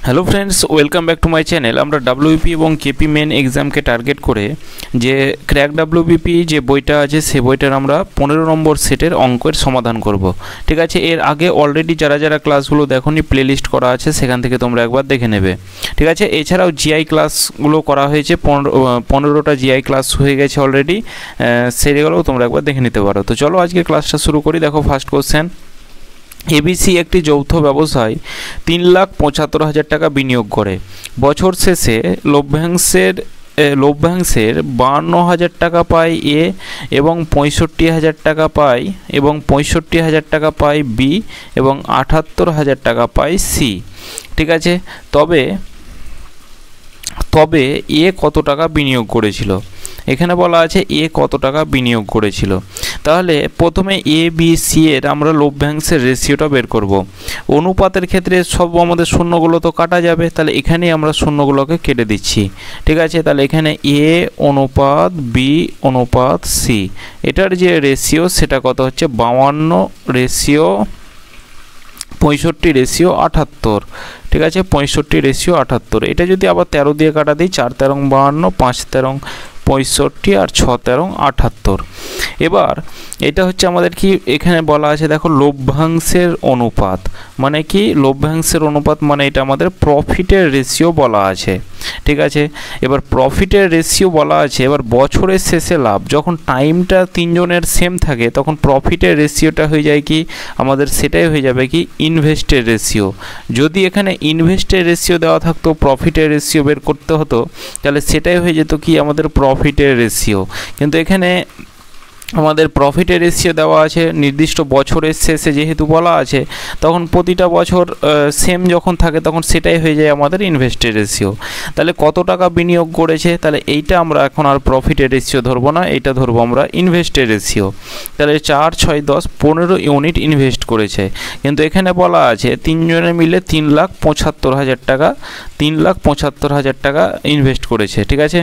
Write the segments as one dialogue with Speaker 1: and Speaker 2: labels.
Speaker 1: Hello friends, welcome back to my channel. আমরা WBP এবং KP main এক্সামকে target করে যে ক্র্যাক ডাব্লিউবিপি যে বইটা আছে সে বইটার আমরা 15 নম্বর সেটের অঙ্কের সমাধান করব। ঠিক আছে, এর আগে অলরেডি যারা ক্লাসগুলো দেখোনি প্লেলিস্ট করা আছে, সেখান থেকে তোমরা একবার দেখে নেবে। ঠিক আছে, এছাড়াও জিআই ক্লাসগুলো করা হয়েছে, 15টা জিআই ক্লাস হয়ে গেছে অলরেডি, সেগুলোও তোমরা একবার দেখে নিতে পারো। তো চলো আজকে ক্লাসটা শুরু করি। দেখো ফার্স্ট কোশ্চেন, এবিসি একটি যৌথ ব্যবসায় 3,75,000 টাকা বিনিয়োগ করে। বছর শেষে লভ্যাংশের 52,000 টাকা পায় এ এবং 65,000 টাকা পায় এবং 65,000 টাকা পায় বি এবং 78,000 টাকা পায় সি। ঠিক আছে, তবে এ কত টাকা বিনিয়োগ করেছিল? এখানে বলা আছে এ কত টাকা বিনিয়োগ করেছিল। তাহলে প্রথমে এ বি সি এর আমরা লভ্যাংশের রেশিওটা বের করব। অনুপাতের ক্ষেত্রে সব আমাদের শূন্যগুলো তো কাটা যাবে, তাহলে এখানেই আমরা শূন্যগুলোকে কেটে দিচ্ছি। ঠিক আছে, তাহলে এখানে এ অনুপাত বি অনুপাত সি, এটার যে রেশিও সেটা কত হচ্ছে 52/65/78। ঠিক আছে, 65/78। এটা যদি আবার 13 দিয়ে কাটা দিই, 4 13 52, 5 13 65 আর 6 13 78। এবার এটা হচ্ছে আমাদের কি এখানে বলা আছে, দেখো লভ্যাংশের অনুপাত মানে কি? লভ্যাংশের অনুপাত মানে এটা আমাদের প্রফিটের রেশিও বলা আছে। ঠিক আছে, এবার প্রফিটের রেশিও বলা আছে। এবার বছরের শেষে লাভ, যখন টাইমটা তিনজনের সেম থাকে তখন প্রফিটের রেশিওটা হয়ে যায় কি আমাদের, সেটাই হয়ে যাবে কি ইনভেস্টের রেশিও। যদি এখানে ইনভেস্টের রেশিও দেওয়া থাকতো, প্রফিটের রেশিও বের করতে হতো, তাহলে সেটাই হয়ে যেত কি আমাদের প্রফিটের রেশিও। কিন্তু এখানে আমাদের প্রফিটের রেশিও দেওয়া আছে নির্দিষ্ট বছরের শেষে, যেহেতু বলা আছে তখন প্রতিটা বছর সেম যখন থাকে তখন সেটাই হয়ে যায় আমাদের ইনভেস্টের রেশিও। তাহলে কত টাকা বিনিয়োগ করেছে, তাহলে এইটা আমরা এখন আর প্রফিটের রেশিও ধরবো না, এইটা ধরবো আমরা ইনভেস্টের রেশিও। তাহলে 4 6 10 15 ইউনিট ইনভেস্ট করেছে। কিন্তু এখানে বলা আছে তিনজনে মিলে 3,75,000 টাকা 3,75,000 টাকা ইনভেস্ট করেছে। ঠিক আছে,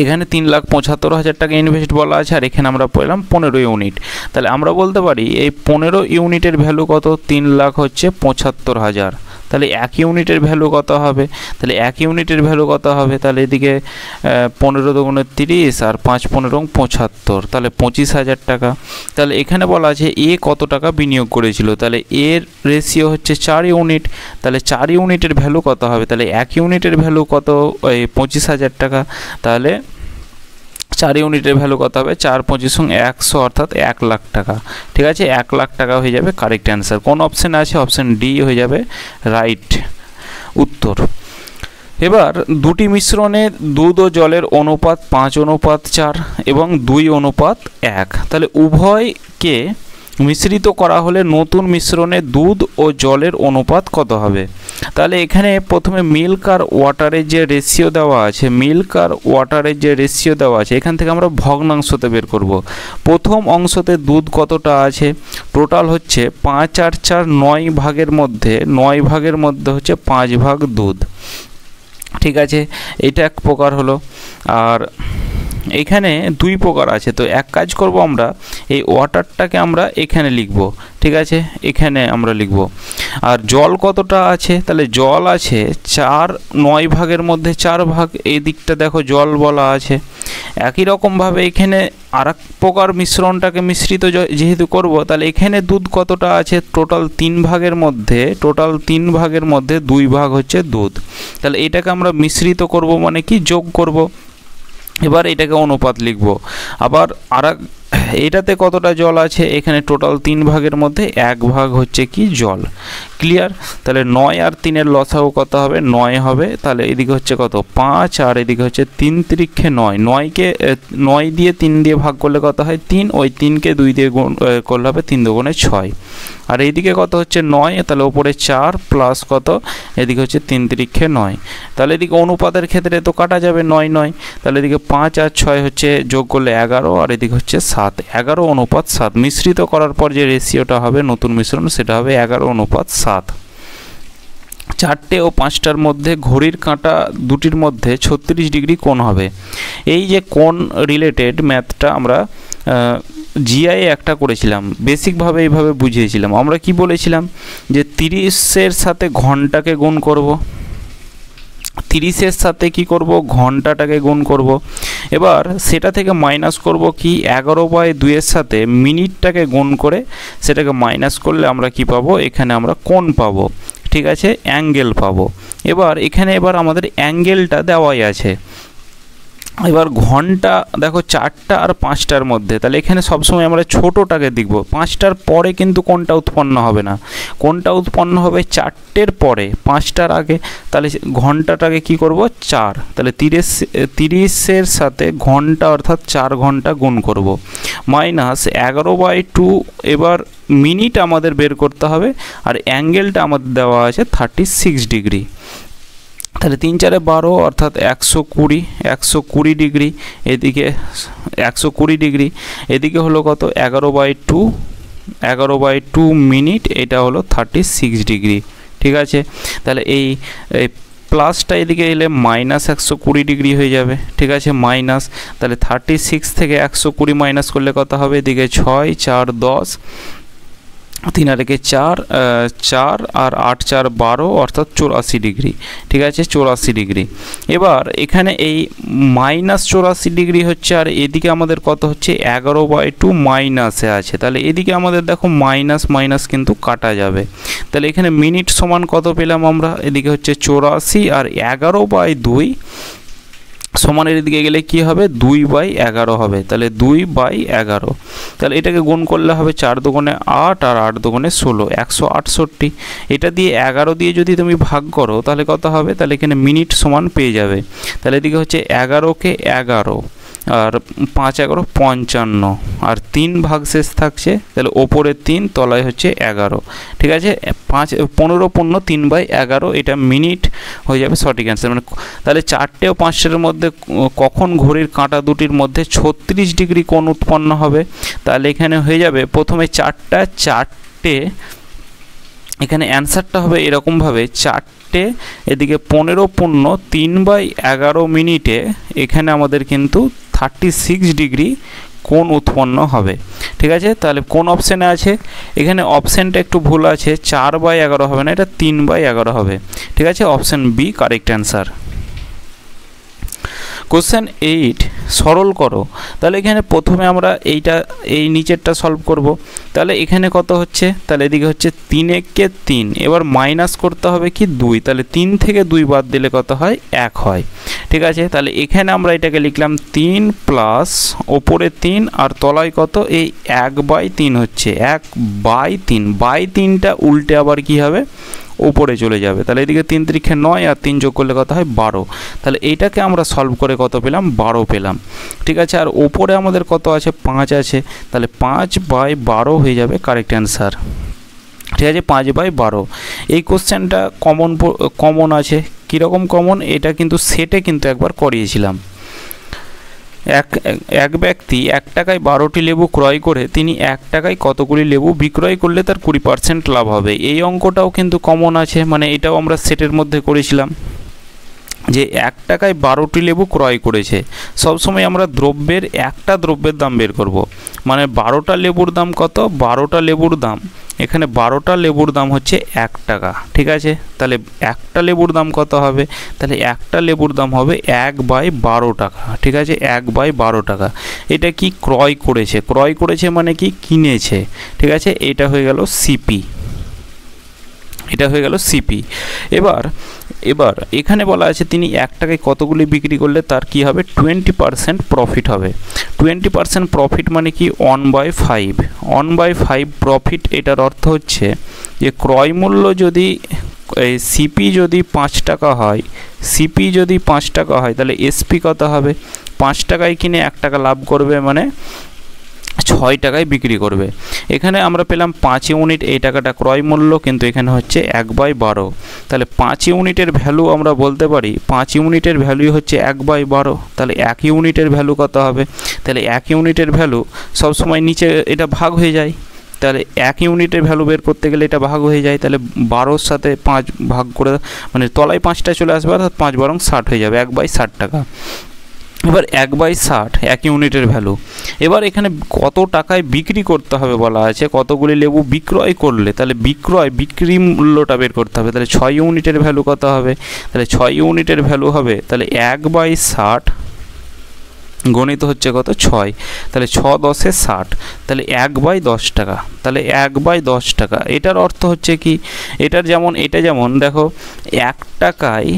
Speaker 1: এখানে 3,75,000 টাকা ইনভেস্ট বলা আছে, আর এখানে আমরা পেলাম 15 ইউনিট। তাহলে আমরা বলতে পারি এই 15 ইউনিটের ভ্যালু কত? 3,75,000। তাহলে 1 ইউনিটের ভ্যালু কত হবে? তাহলে 1 ইউনিটের ভ্যালু কত হবে? তাহলে এদিকে 15 দুগুণে 30 আর 5 15 75, তাহলে 25,000 টাকা। তাহলে এখানে বলা আছে এ কত টাকা বিনিয়োগ করেছিল, তাহলে এর রেশিও হচ্ছে 4 ইউনিট। তাহলে 4 ইউনিটের ভ্যালু কত হবে? তাহলে 1 ইউনিটের ভ্যালু কত? 25,000 টাকা। তাহলে 4 ইউনিটের ভ্যালু কত হবে? 4 25 100, অর্থাৎ 1 লাখ টাকা। ঠিক আছে, 1 লাখ টাকা হয়ে যাবে কারেক্ট অ্যান্সার। কোন অপশান আছে? অপশান ডি হয়ে যাবে রাইট উত্তর। এবার দুটি মিশ্রণে দুধ ও জলের অনুপাত 5:4 এবং 2:1। তাহলে উভয়কে মিশ্রিত করা হলে নতুন মিশ্রণে দুধ ও জলের অনুপাত কত হবে? তাহলে এখানে প্রথমে মিল্ক আর ওয়াটারের যে রেশিও দেওয়া আছে, এখান থেকে আমরা ভগ্নাংশতে বের করব। প্রথম অংশতে দুধ কতটা আছে? টোটাল হচ্ছে 5 আর 4 9 ভাগের মধ্যে হচ্ছে 5 ভাগ দুধ। ঠিক আছে, এটা এক প্রকার হলো। আর এখানে 2 প্রকার আছে, তো এক কাজ করব, আমরা এই ওয়াটারটাকে আমরা এখানে লিখব। ঠিক আছে, এখানে আমরা লিখব। আর জল কতটা আছে? তাহলে জল আছে 4 9 ভাগের মধ্যে 4 ভাগ, এই দিকটা দেখো জল বলা আছে। একই রকমভাবে এখানে আর এক প্রকার মিশ্রণটাকে মিশ্রিত যেহেতু করব, তাহলে এখানে দুধ কতটা আছে? টোটাল 3 ভাগের মধ্যে 2 ভাগ হচ্ছে দুধ। তাহলে এটাকে আমরা মিশ্রিত করব মানে কি যোগ করব। এবার এটাকে অনুপাত লিখব। আবার এটাতে কতটা জল আছে? এখানে টোটাল 3 ভাগের মধ্যে 1 ভাগ হচ্ছে কি জল। ক্লিয়ার? তাহলে 9 আর 3 লসাগু কত হবে? 9 হবে। তাহলে এদিকে হচ্ছে কত? 5 আর এদিকে হচ্ছে 3 3 9। 9কে 9 দিয়ে 3 দিয়ে ভাগ করলে কত হয়? 3। ওই 3কে 2 দিয়ে গুণ করলে হবে 3 দুগুণে 6। আর এইদিকে কত হচ্ছে? 9। তাহলে ওপরে 4 প্লাস কত? এদিকে হচ্ছে 3 3 9। তাহলে এদিকে অনুপাতের ক্ষেত্রে তো কাটা যাবে 9 9। তাহলে এদিকে 5 আর 6 হচ্ছে যোগ করলে 11, আর এদিকে হচ্ছে 7। 11:7 মিশ্রিত করার পর যে রেশিওটা হবে নতুন মিশ্রণ, সেটা হবে 11:7। 4টে ও 5টার মধ্যে ঘড়ির কাঁটা দুটির মধ্যে 36 ডিগ্রি কোণ হবে। এই যে কোণ রিলেটেড ম্যাথটা আমরা জিআই একটা করেছিলাম, বেসিকভাবে এইভাবে বুঝিয়েছিলাম। আমরা কি বলেছিলাম যে 30-এর সাথে ঘন্টাকে গুণ করব, 30-এর সাথে কি করব, ঘন্টাটাকে গুণ করব। এবার সেটা থেকে মাইনাস করব কি 11/2-এর সাথে মিনিটটাকে গুণ করে সেটাকে মাইনাস করলে আমরা কি পাবো, এখানে আমরা কোণ পাবো, ঠিক আছে, অ্যাঙ্গেল পাবো। এবার এখানে আমাদের অ্যাঙ্গেলটা দেওয়াই আছে। এবার ঘন্টা দেখো 4টা আর 5টার মধ্যে, তাহলে এখানে সবসময় আমরা ছোটোটাকে দেখব। 5টার পরে কিন্তু কোনটা উৎপন্ন হবে না, কোনটা উৎপন্ন হবে 4টের পরে, 5টার আগে। তাহলে ঘন্টাটাকে কি করব, 4, তাহলে 30-এর সাথে ঘন্টা অর্থাৎ 4 ঘন্টা গুণ করব, মাইনাস 11/2। এবার মিনিট আমাদের বের করতে হবে, আর অ্যাঙ্গেলটা আমাদের দেওয়া আছে 36 ডিগ্রি। তাহলে 3 4 12 অর্থাৎ 120 ডিগ্রি, এদিকে 120 ডিগ্রি, এদিকে হলো কত 11/2 মিনিট, এটা হলো 36 ডিগ্রি, ঠিক আছে। তাহলে এই প্লাসটা এদিকে এলে মাইনাস 120 ডিগ্রি হয়ে যাবে, ঠিক আছে, মাইনাস। তাহলে 36 থেকে 120 মাইনাস করলে কত হবে, এদিকে 6 4 10, 3 আর 1 4, 4 আর 8 4 12 অর্থাৎ 84 ডিগ্রি, ঠিক আছে, 84 ডিগ্রি। এবার এখানে এই মাইনাস 84 ডিগ্রি হচ্ছে, আর এদিকে আমাদের কত হচ্ছে 11/2 মাইনাসে আছে। তাহলে এদিকে আমাদের দেখো মাইনাস মাইনাস কিন্তু কাটা যাবে। তাহলে এখানে মিনিট সমান কত পেলাম আমরা, এদিকে হচ্ছে 84, আর 11/2 সমানের দিকে গেলে কি হবে, 2/11 হবে। তাহলে 2/11, তাহলে এটাকে গুণ করলে হবে 4 দুগুণে 8 আর 8 দুগুণে 16, 168। এটা দিয়ে 11 দিয়ে যদি তুমি ভাগ করো তাহলে কত হবে, তাহলে এখানে মিনিট সমান পেয়ে যাবে। তাহলে এদিকে হচ্ছে 11কে 11 আর 5 11 55, আর 3 ভাগশেষ থাকছে, তাহলে ওপরে 3 তলায় হচ্ছে 11, ঠিক আছে। 15 পূর্ণ 3/11, এটা মিনিট হয়ে যাবে সঠিক অ্যান্সার। মানে তাহলে 4টে ও 5টার মধ্যে কখন ঘড়ির কাঁটা দুটির মধ্যে 36 ডিগ্রি কোণ উৎপন্ন হবে, তাহলে এখানে হয়ে যাবে প্রথমে 4টে, এখানে অ্যান্সারটা হবে এরকমভাবে 4টে, এদিকে 15 পূর্ণ 3/11 মিনিটে এখানে আমাদের কিন্তু 36 ডিগ্রি কোণ উৎপন্ন হবে, ঠিক আছে। তাহলে কোন অপশানে আছে, এখানে অপশানটা একটু ভুল আছে, 4/11 হবে না, এটা 3/11 হবে, ঠিক আছে। Option B correct answer. Question 8, সরল করো। তাহলে এখানে প্রথমে আমরা এই নিচেরটা সলভ করব। তাহলে এখানে কত হচ্ছে, তাহলে এদিকে হচ্ছে 3 1 3, এবার মাইনাস করতে হবে কি 2, তাহলে 3 থেকে 2 বাদ দিলে কত হয়, 1 হয়, ঠিক আছে। তাহলে এখানে আমরা এটাকে লিখলাম 3 প্লাস ওপরে 3 আর তলায় কত, এই 1/3 হচ্ছে, 1/3টা উল্টে আবার কি হবে, উপরে চলে যাবে। তাহলে এদিকে 3 3 9 আর 3 যোগ করলে কত হয় 12। তাহলে এইটাকে আমরা সলভ করে কত পেলাম, 12 পেলাম, ঠিক আছে। আর ওপরে আমাদের কত আছে, 5 আছে, তাহলে 5/12 হয়ে যাবে কারেক্ট অ্যান্সার, ঠিক আছে, 5/12। এই কোশ্চেনটা কমন আছে, কীরকম কমন, এটা কিন্তু সেটে কিন্তু একবার করিয়েছিলাম। এক ব্যক্তি 1 টাকায় 12টি লেবু ক্রয় করে তিনি 1 টাকায় কতগুলি লেবু বিক্রয় করলে তার 20% লাভ হবে। এই অঙ্কটাও কিন্তু কমন আছে, মানে এটাও আমরা সেটের মধ্যে করেছিলাম যে 1 টাকায় 12টি লেবু ক্রয় করেছে। সবসময় আমরা একটা দ্রব্যের দাম বের করব, মানে 12টা লেবুর দাম কত, 12টা লেবুর দাম, এখানে 12টা লেবুর দাম হচ্ছে 1 টাকা, ঠিক আছে। তাহলে একটা লেবুর দাম কত হবে, তাহলে একটা লেবুর দাম হবে 1/12 টাকা, ঠিক আছে, 1/12 টাকা। এটা কি ক্রয় করেছে মানে কি কিনেছে, ঠিক আছে, এটা হয়ে গেল সিপি, এটা হয়ে গেল সিপি। এবার এখানে বলা আছে তিনি 1 টাকায় কতগুলি বিক্রি করলে তার কি হবে, 20% প্রফিট হবে। 20% প্রফিট মানে কি 1/5 প্রফিট। এটার অর্থ হচ্ছে যে ক্রয় মূল্য যদি সিপি যদি 5 টাকা হয়, তাহলে এসপি কত হবে, 5 টাকায় কিনে 1 টাকা লাভ করবে, মানে 6 টাকায় বিক্রি করবে। এখানে আমরা পেলাম 5 ইউনিট, এই টাকাটা ক্রয় মূল্য, কিন্তু এখানে হচ্ছে 1/12। তাহলে 5 ইউনিটের ভ্যালু আমরা বলতে পারি, 5 ইউনিটের ভ্যালু হচ্ছে 1/12। তাহলে 1 ইউনিটের ভ্যালু কত হবে, তাহলে 1 ইউনিটের ভ্যালু সবসময় নিচে এটা ভাগ হয়ে যায়, তাহলে 1 ইউনিটের ভ্যালু বের করতে গেলে এটা ভাগ হয়ে যায়, তাহলে 12-র সাথে 5 ভাগ করে, মানে তলায় 5টা চলে আসবে, অর্থাৎ 5 বরং 60 হয়ে যাবে, 1/60 টাকা। এবার 1/60 1 ইউনিটের ভ্যালু। এবার এখানে কত টাকায় বিক্রি করতে হবে বলা আছে, কতগুলি লেবু বিক্রয় করলে, তাহলে বিক্রি মূল্যটা বের করতে হবে। তাহলে 6 ইউনিটের ভ্যালু কত হবে, তাহলে 6 ইউনিটের ভ্যালু হবে তাহলে 1/60 গণিত হচ্ছে কত 6, তাহলে 6 10 60, তাহলে 1/10 টাকা, তাহলে 1/10 টাকা। এটার অর্থ হচ্ছে কি, এটা যেমন দেখো 1 টাকায়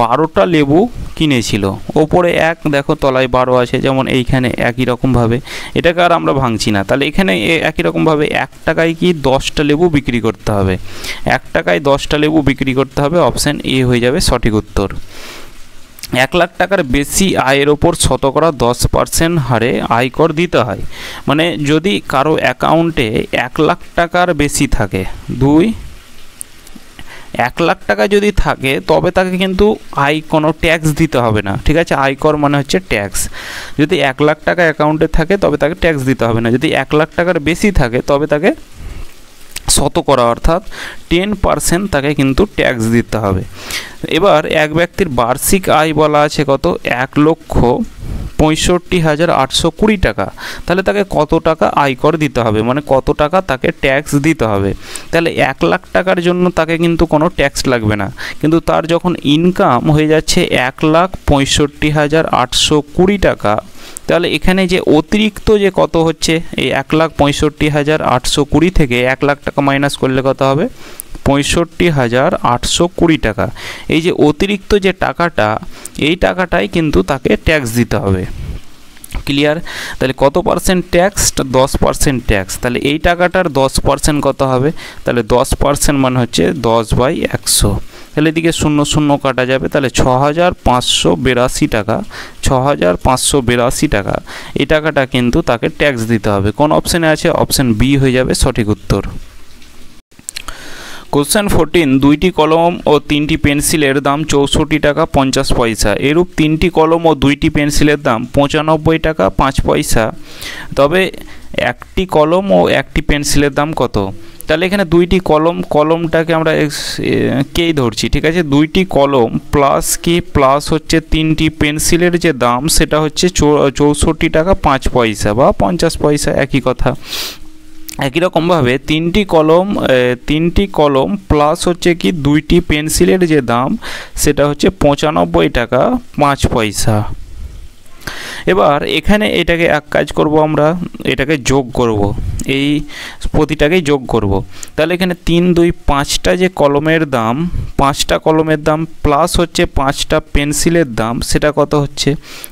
Speaker 1: 12টা লেবু কিনেছিল, ওপরে 1 দেখো তলায় 12 আছে, যেমন এইখানে একই রকমভাবে, এটাকে আর আমরা ভাঙছি না। তাহলে এখানে একই রকমভাবে 1 টাকায় কি 10টা লেবু বিক্রি করতে হবে, 1 টাকায় 10টা লেবু বিক্রি করতে হবে, অপশান এ হয়ে যাবে সঠিক উত্তর। 1 লাখ টাকার বেশি আয়ের ওপর 10% হারে আয়কর দিতে হয়। মানে যদি কারো অ্যাকাউন্টে 1 লাখ টাকার বেশি থাকে, 1 লাখ টাকা যদি থাকে তবে তাকে কিন্তু কোনো ট্যাক্স দিতে হবে না, ঠিক আছে। আয়কর মানে হচ্ছে ট্যাক্স। যদি 1 লাখ টাকা অ্যাকাউন্টে থাকে তবে তাকে ট্যাক্স দিতে হবে না। যদি 1 লাখ টাকার বেশি থাকে তবে তাকে শতকরা অর্থাৎ 10% তাকে কিন্তু ট্যাক্স দিতে হবে। এবার এক ব্যক্তির বার্ষিক আয় বলা আছে কত, 1,65,820 টাকা। তাহলে তাকে কত টাকা আয়কর দিতে হবে, মানে কত টাকা তাকে ট্যাক্স দিতে হবে। তাহলে 1 লাখ টাকার জন্য তাকে কিন্তু কোনো ট্যাক্স লাগবে না, কিন্তু তার যখন ইনকাম হয়ে যাচ্ছে 1,65,820 টাকা, তাহলে এখানে যে অতিরিক্ত যে কত হচ্ছে, এই 1,65,820 থেকে 1 লাখ টাকা মাইনাস করলে কত হবে, 65,820 টাকা। এই যে অতিরিক্ত যে টাকাটা, এই টাকাটাই কিন্তু তাকে ট্যাক্স দিতে হবে। ক্লিয়ার? তাহলে কত পার্সেন্ট ট্যাক্স, 10% ট্যাক্স। তাহলে এই টাকাটার 10% কত হবে, তাহলে 10% মানে হচ্ছে 10/100। তাহলে এদিকে 0 0 কাটা যাবে, তাহলে 6,582 টাকা, 6,582 টাকা। এই টাকাটা কিন্তু তাকে ট্যাক্স দিতে হবে। কোন অপশানে আছে, অপশান বি হয়ে যাবে সঠিক উত্তর। কোশ্চেন 14, 2টি কলম ও 3টি পেন্সিলের দাম 64 টাকা 50 পয়সা। এরূপ 3টি কলম ও 2টি পেন্সিলের দাম 95 টাকা 5 পয়সা। তবে একটি কলম ও একটি পেন্সিলের দাম কত? তাহলে এখানে 2টি কলমটাকে আমরা কেই ধরছি, ঠিক আছে। 2টি কলম প্লাস কি, প্লাস হচ্ছে 3টি পেন্সিলের যে দাম সেটা হচ্ছে 64 টাকা 5 পয়সা বা 50 পয়সা, একই কথা। একই রকমভাবে 3টি কলম প্লাস হচ্ছে কি 2টি পেন্সিলের যে দাম সেটা হচ্ছে 95 টাকা 5 পয়সা। এবার এখানে এটাকে এক কাজ করব, আমরা এটাকে যোগ করব, এই প্রতিটাকেই যোগ করব। তাহলে এখানে 3 2 5টা যে কলমের দাম, 5টা কলমের দাম প্লাস হচ্ছে 5টা পেন্সিলের দাম, সেটা কত হচ্ছে,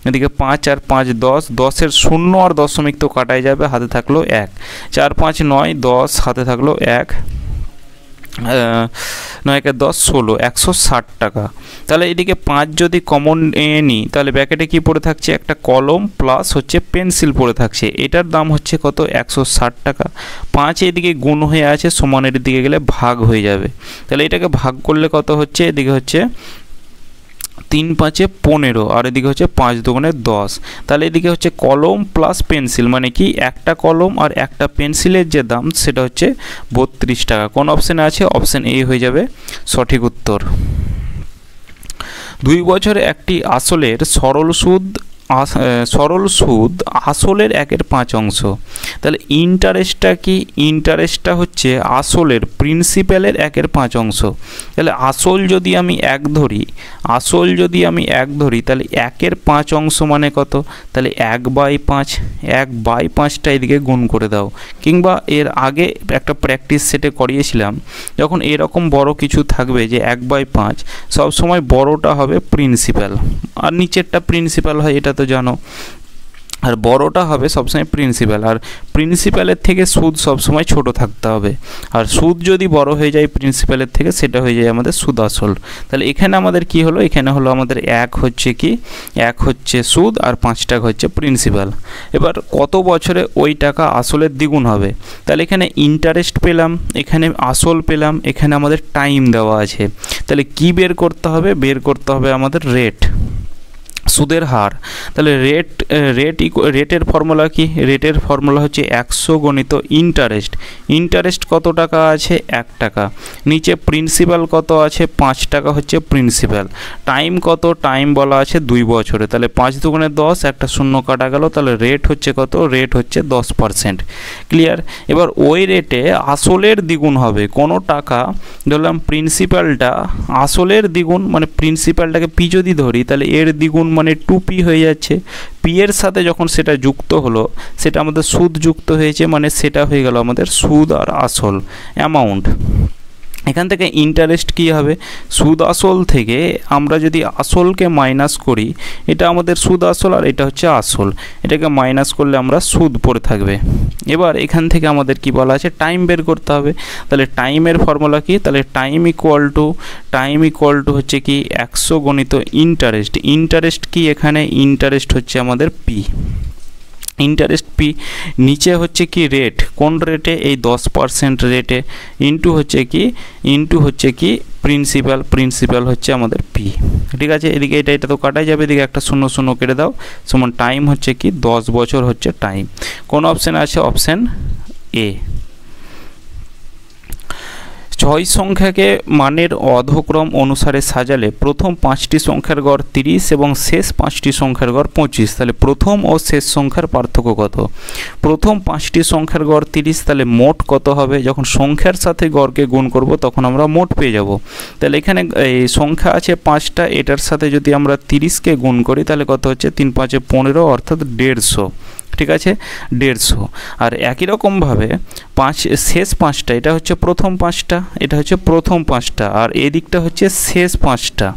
Speaker 1: এদিকে 5 আর 5 10, 10-এর 0 আর দশমিক তো কাটাই যাবে, হাতে থাকলো 1, 4 5 9 10, হাতে থাকলো 1, 9 × 10 16, 160 টাকা। তাহলে এদিকে 5 যদি কমন নিই তাহলে ব্র্যাকেটে কি পড়ে থাকছে, একটা কলম প্লাস হচ্ছে পেন্সিল পড়ে থাকছে, এটার দাম হচ্ছে কত, 160 টাকা। 5 এদিকে গুণ হয়ে আছে, সমানের দিকে গেলে ভাগ হয়ে যাবে। তাহলে এটাকে ভাগ করলে কত হচ্ছে, এদিকে হচ্ছে 3 5 15 আর এদিকে হচ্ছে 5 2 10। তাহলে এদিকে হচ্ছে কলম প্লাস পেন্সিল, মানে কি একটা কলম আর একটা পেন্সিলের যে দাম সেটা হচ্ছে 32 টাকা। কোন অপশানে আছে, অপশান এ হয়ে যাবে সঠিক উত্তর। 2 বছরে একটি আসলের সরল সুদ আসলের 1/5 অংশ। তাহলে ইন্টারেস্টটা কি, ইন্টারেস্টটা হচ্ছে আসলের প্রিন্সিপালের 1/5 অংশ। তাহলে আসল যদি আমি 1 ধরি, তাহলে 1/5 অংশ মানে কত, তাহলে 1/5, 1/5টা এদিকে গুণ করে দাও। কিংবা এর আগে একটা প্র্যাকটিস সেটে করিয়েছিলাম, যখন এরকম বড় কিছু থাকবে যে 1/5, সব সময় বড়টা হবে প্রিন্সিপাল আর নিচেরটা প্রিন্সিপাল হয়, এটা তো জানো। আর বড়টা হবে সবসময় প্রিন্সিপাল, আর প্রিন্সিপালের থেকে সুদ সবসময় ছোট থাকতে হবে। আর সুদ যদি বড় হয়ে যায় প্রিন্সিপালের থেকে, সেটা হয়ে যায় আমাদের সুদ আসল। তাহলে এখানে আমাদের কি হলো, এখানে হলো আমাদের 1 হচ্ছে কি, 1 হচ্ছে সুদ আর 5 টাকা হচ্ছে প্রিন্সিপাল। এবার কত বছরে ওই টাকা আসলের দ্বিগুণ হবে, তাহলে এখানে ইন্টারেস্ট পেলাম, এখানে আসল পেলাম, এখানে আমাদের টাইম দেওয়া আছে। তাহলে কি বের করতে হবে, বের করতে হবে আমাদের রেট। সুদের হার, তাহলে রেটের ফর্মুলা কি? রেটের ফর্মুলা হচ্ছে 100 গণিত ইন্টারেস্ট। ইন্টারেস্ট কত টাকা আছে? 1 টাকা। নিচে প্রিন্সিপাল কত আছে? 5 টাকা হচ্ছে প্রিন্সিপাল। টাইম কত? টাইম বলা আছে 2 বছরে, তাহলে 5 দুগুণে 10, একটা শূন্য কাটা গেল, তাহলে রেট হচ্ছে কত? রেট হচ্ছে 10%। ক্লিয়ার? এবার ওই রেটে আসলের দ্বিগুণ হবে। কোনো টাকা ধরলাম প্রিন্সিপালটা আসলের দ্বিগুণ, মানে প্রিন্সিপালটাকে পি যদি ধরি তাহলে এর দ্বিগুণ মানে 2p হয়ে যাচ্ছে। পি এর সাথে যখন সেটা যুক্ত হলো, সেটা আমাদের সুদ যুক্ত হয়েছে, মানে সেটা হয়ে গেল আমাদের সুদ আর আসল অ্যামাউন্ট। এখান থেকে ইন্টারেস্ট কী হবে? সুদ আসল থেকে আমরা যদি আসলকে মাইনাস করি, এটা আমাদের সুদ আসল আর এটা হচ্ছে আসল, এটাকে মাইনাস করলে আমরা সুদ পড়ে থাকবে। এবার এখান থেকে আমাদের কি বলা আছে? টাইম বের করতে হবে। তাহলে টাইমের ফর্মুলা কি? তাহলে টাইম ইকুয়াল টু হচ্ছে কি 100 গণিত ইন্টারেস্ট। ইন্টারেস্ট কি এখানে? ইন্টারেস্ট হচ্ছে আমাদের পি, ইন্টারেস্ট পি। নিচে হচ্ছে কি রেট, কোন রেটে? এই 10% রেটে, ইন্টু হচ্ছে কি প্রিন্সিপাল হচ্ছে আমাদের পি। ঠিক আছে? এদিকে এটা তো কাটাই যাবে, এদিকে একটা শূন্য শূন্য কেটে দাও, সমান টাইম হচ্ছে কি 10 বছর হচ্ছে টাইম। কোন অপশান আছে? অপশান এ। 6 সংখ্যাকে মানের অধক্রম অনুসারে সাজালে প্রথম 5টি সংখ্যার গড় 30 এবং শেষ 5টি সংখ্যার গড় 25। তাহলে প্রথম ও শেষ সংখ্যার পার্থক্য কত? প্রথম 5টি সংখ্যার গড় 30, তাহলে মোট কত হবে? যখন সংখ্যার সাথে গড়কে গুণ করব তখন আমরা মোট পেয়ে যাব। তাহলে এখানে এই সংখ্যা আছে 5টা, এটার সাথে যদি আমরা 30কে গুণ করি তাহলে কত হচ্ছে? 3 5 15, অর্থাৎ 150। ঠিক আছে? 150। আর একই রকমভাবে শেষ 5টা, এটা হচ্ছে প্রথম 5টা, এটা হচ্ছে প্রথম 5টা, আর এদিকটা হচ্ছে শেষ 5টা।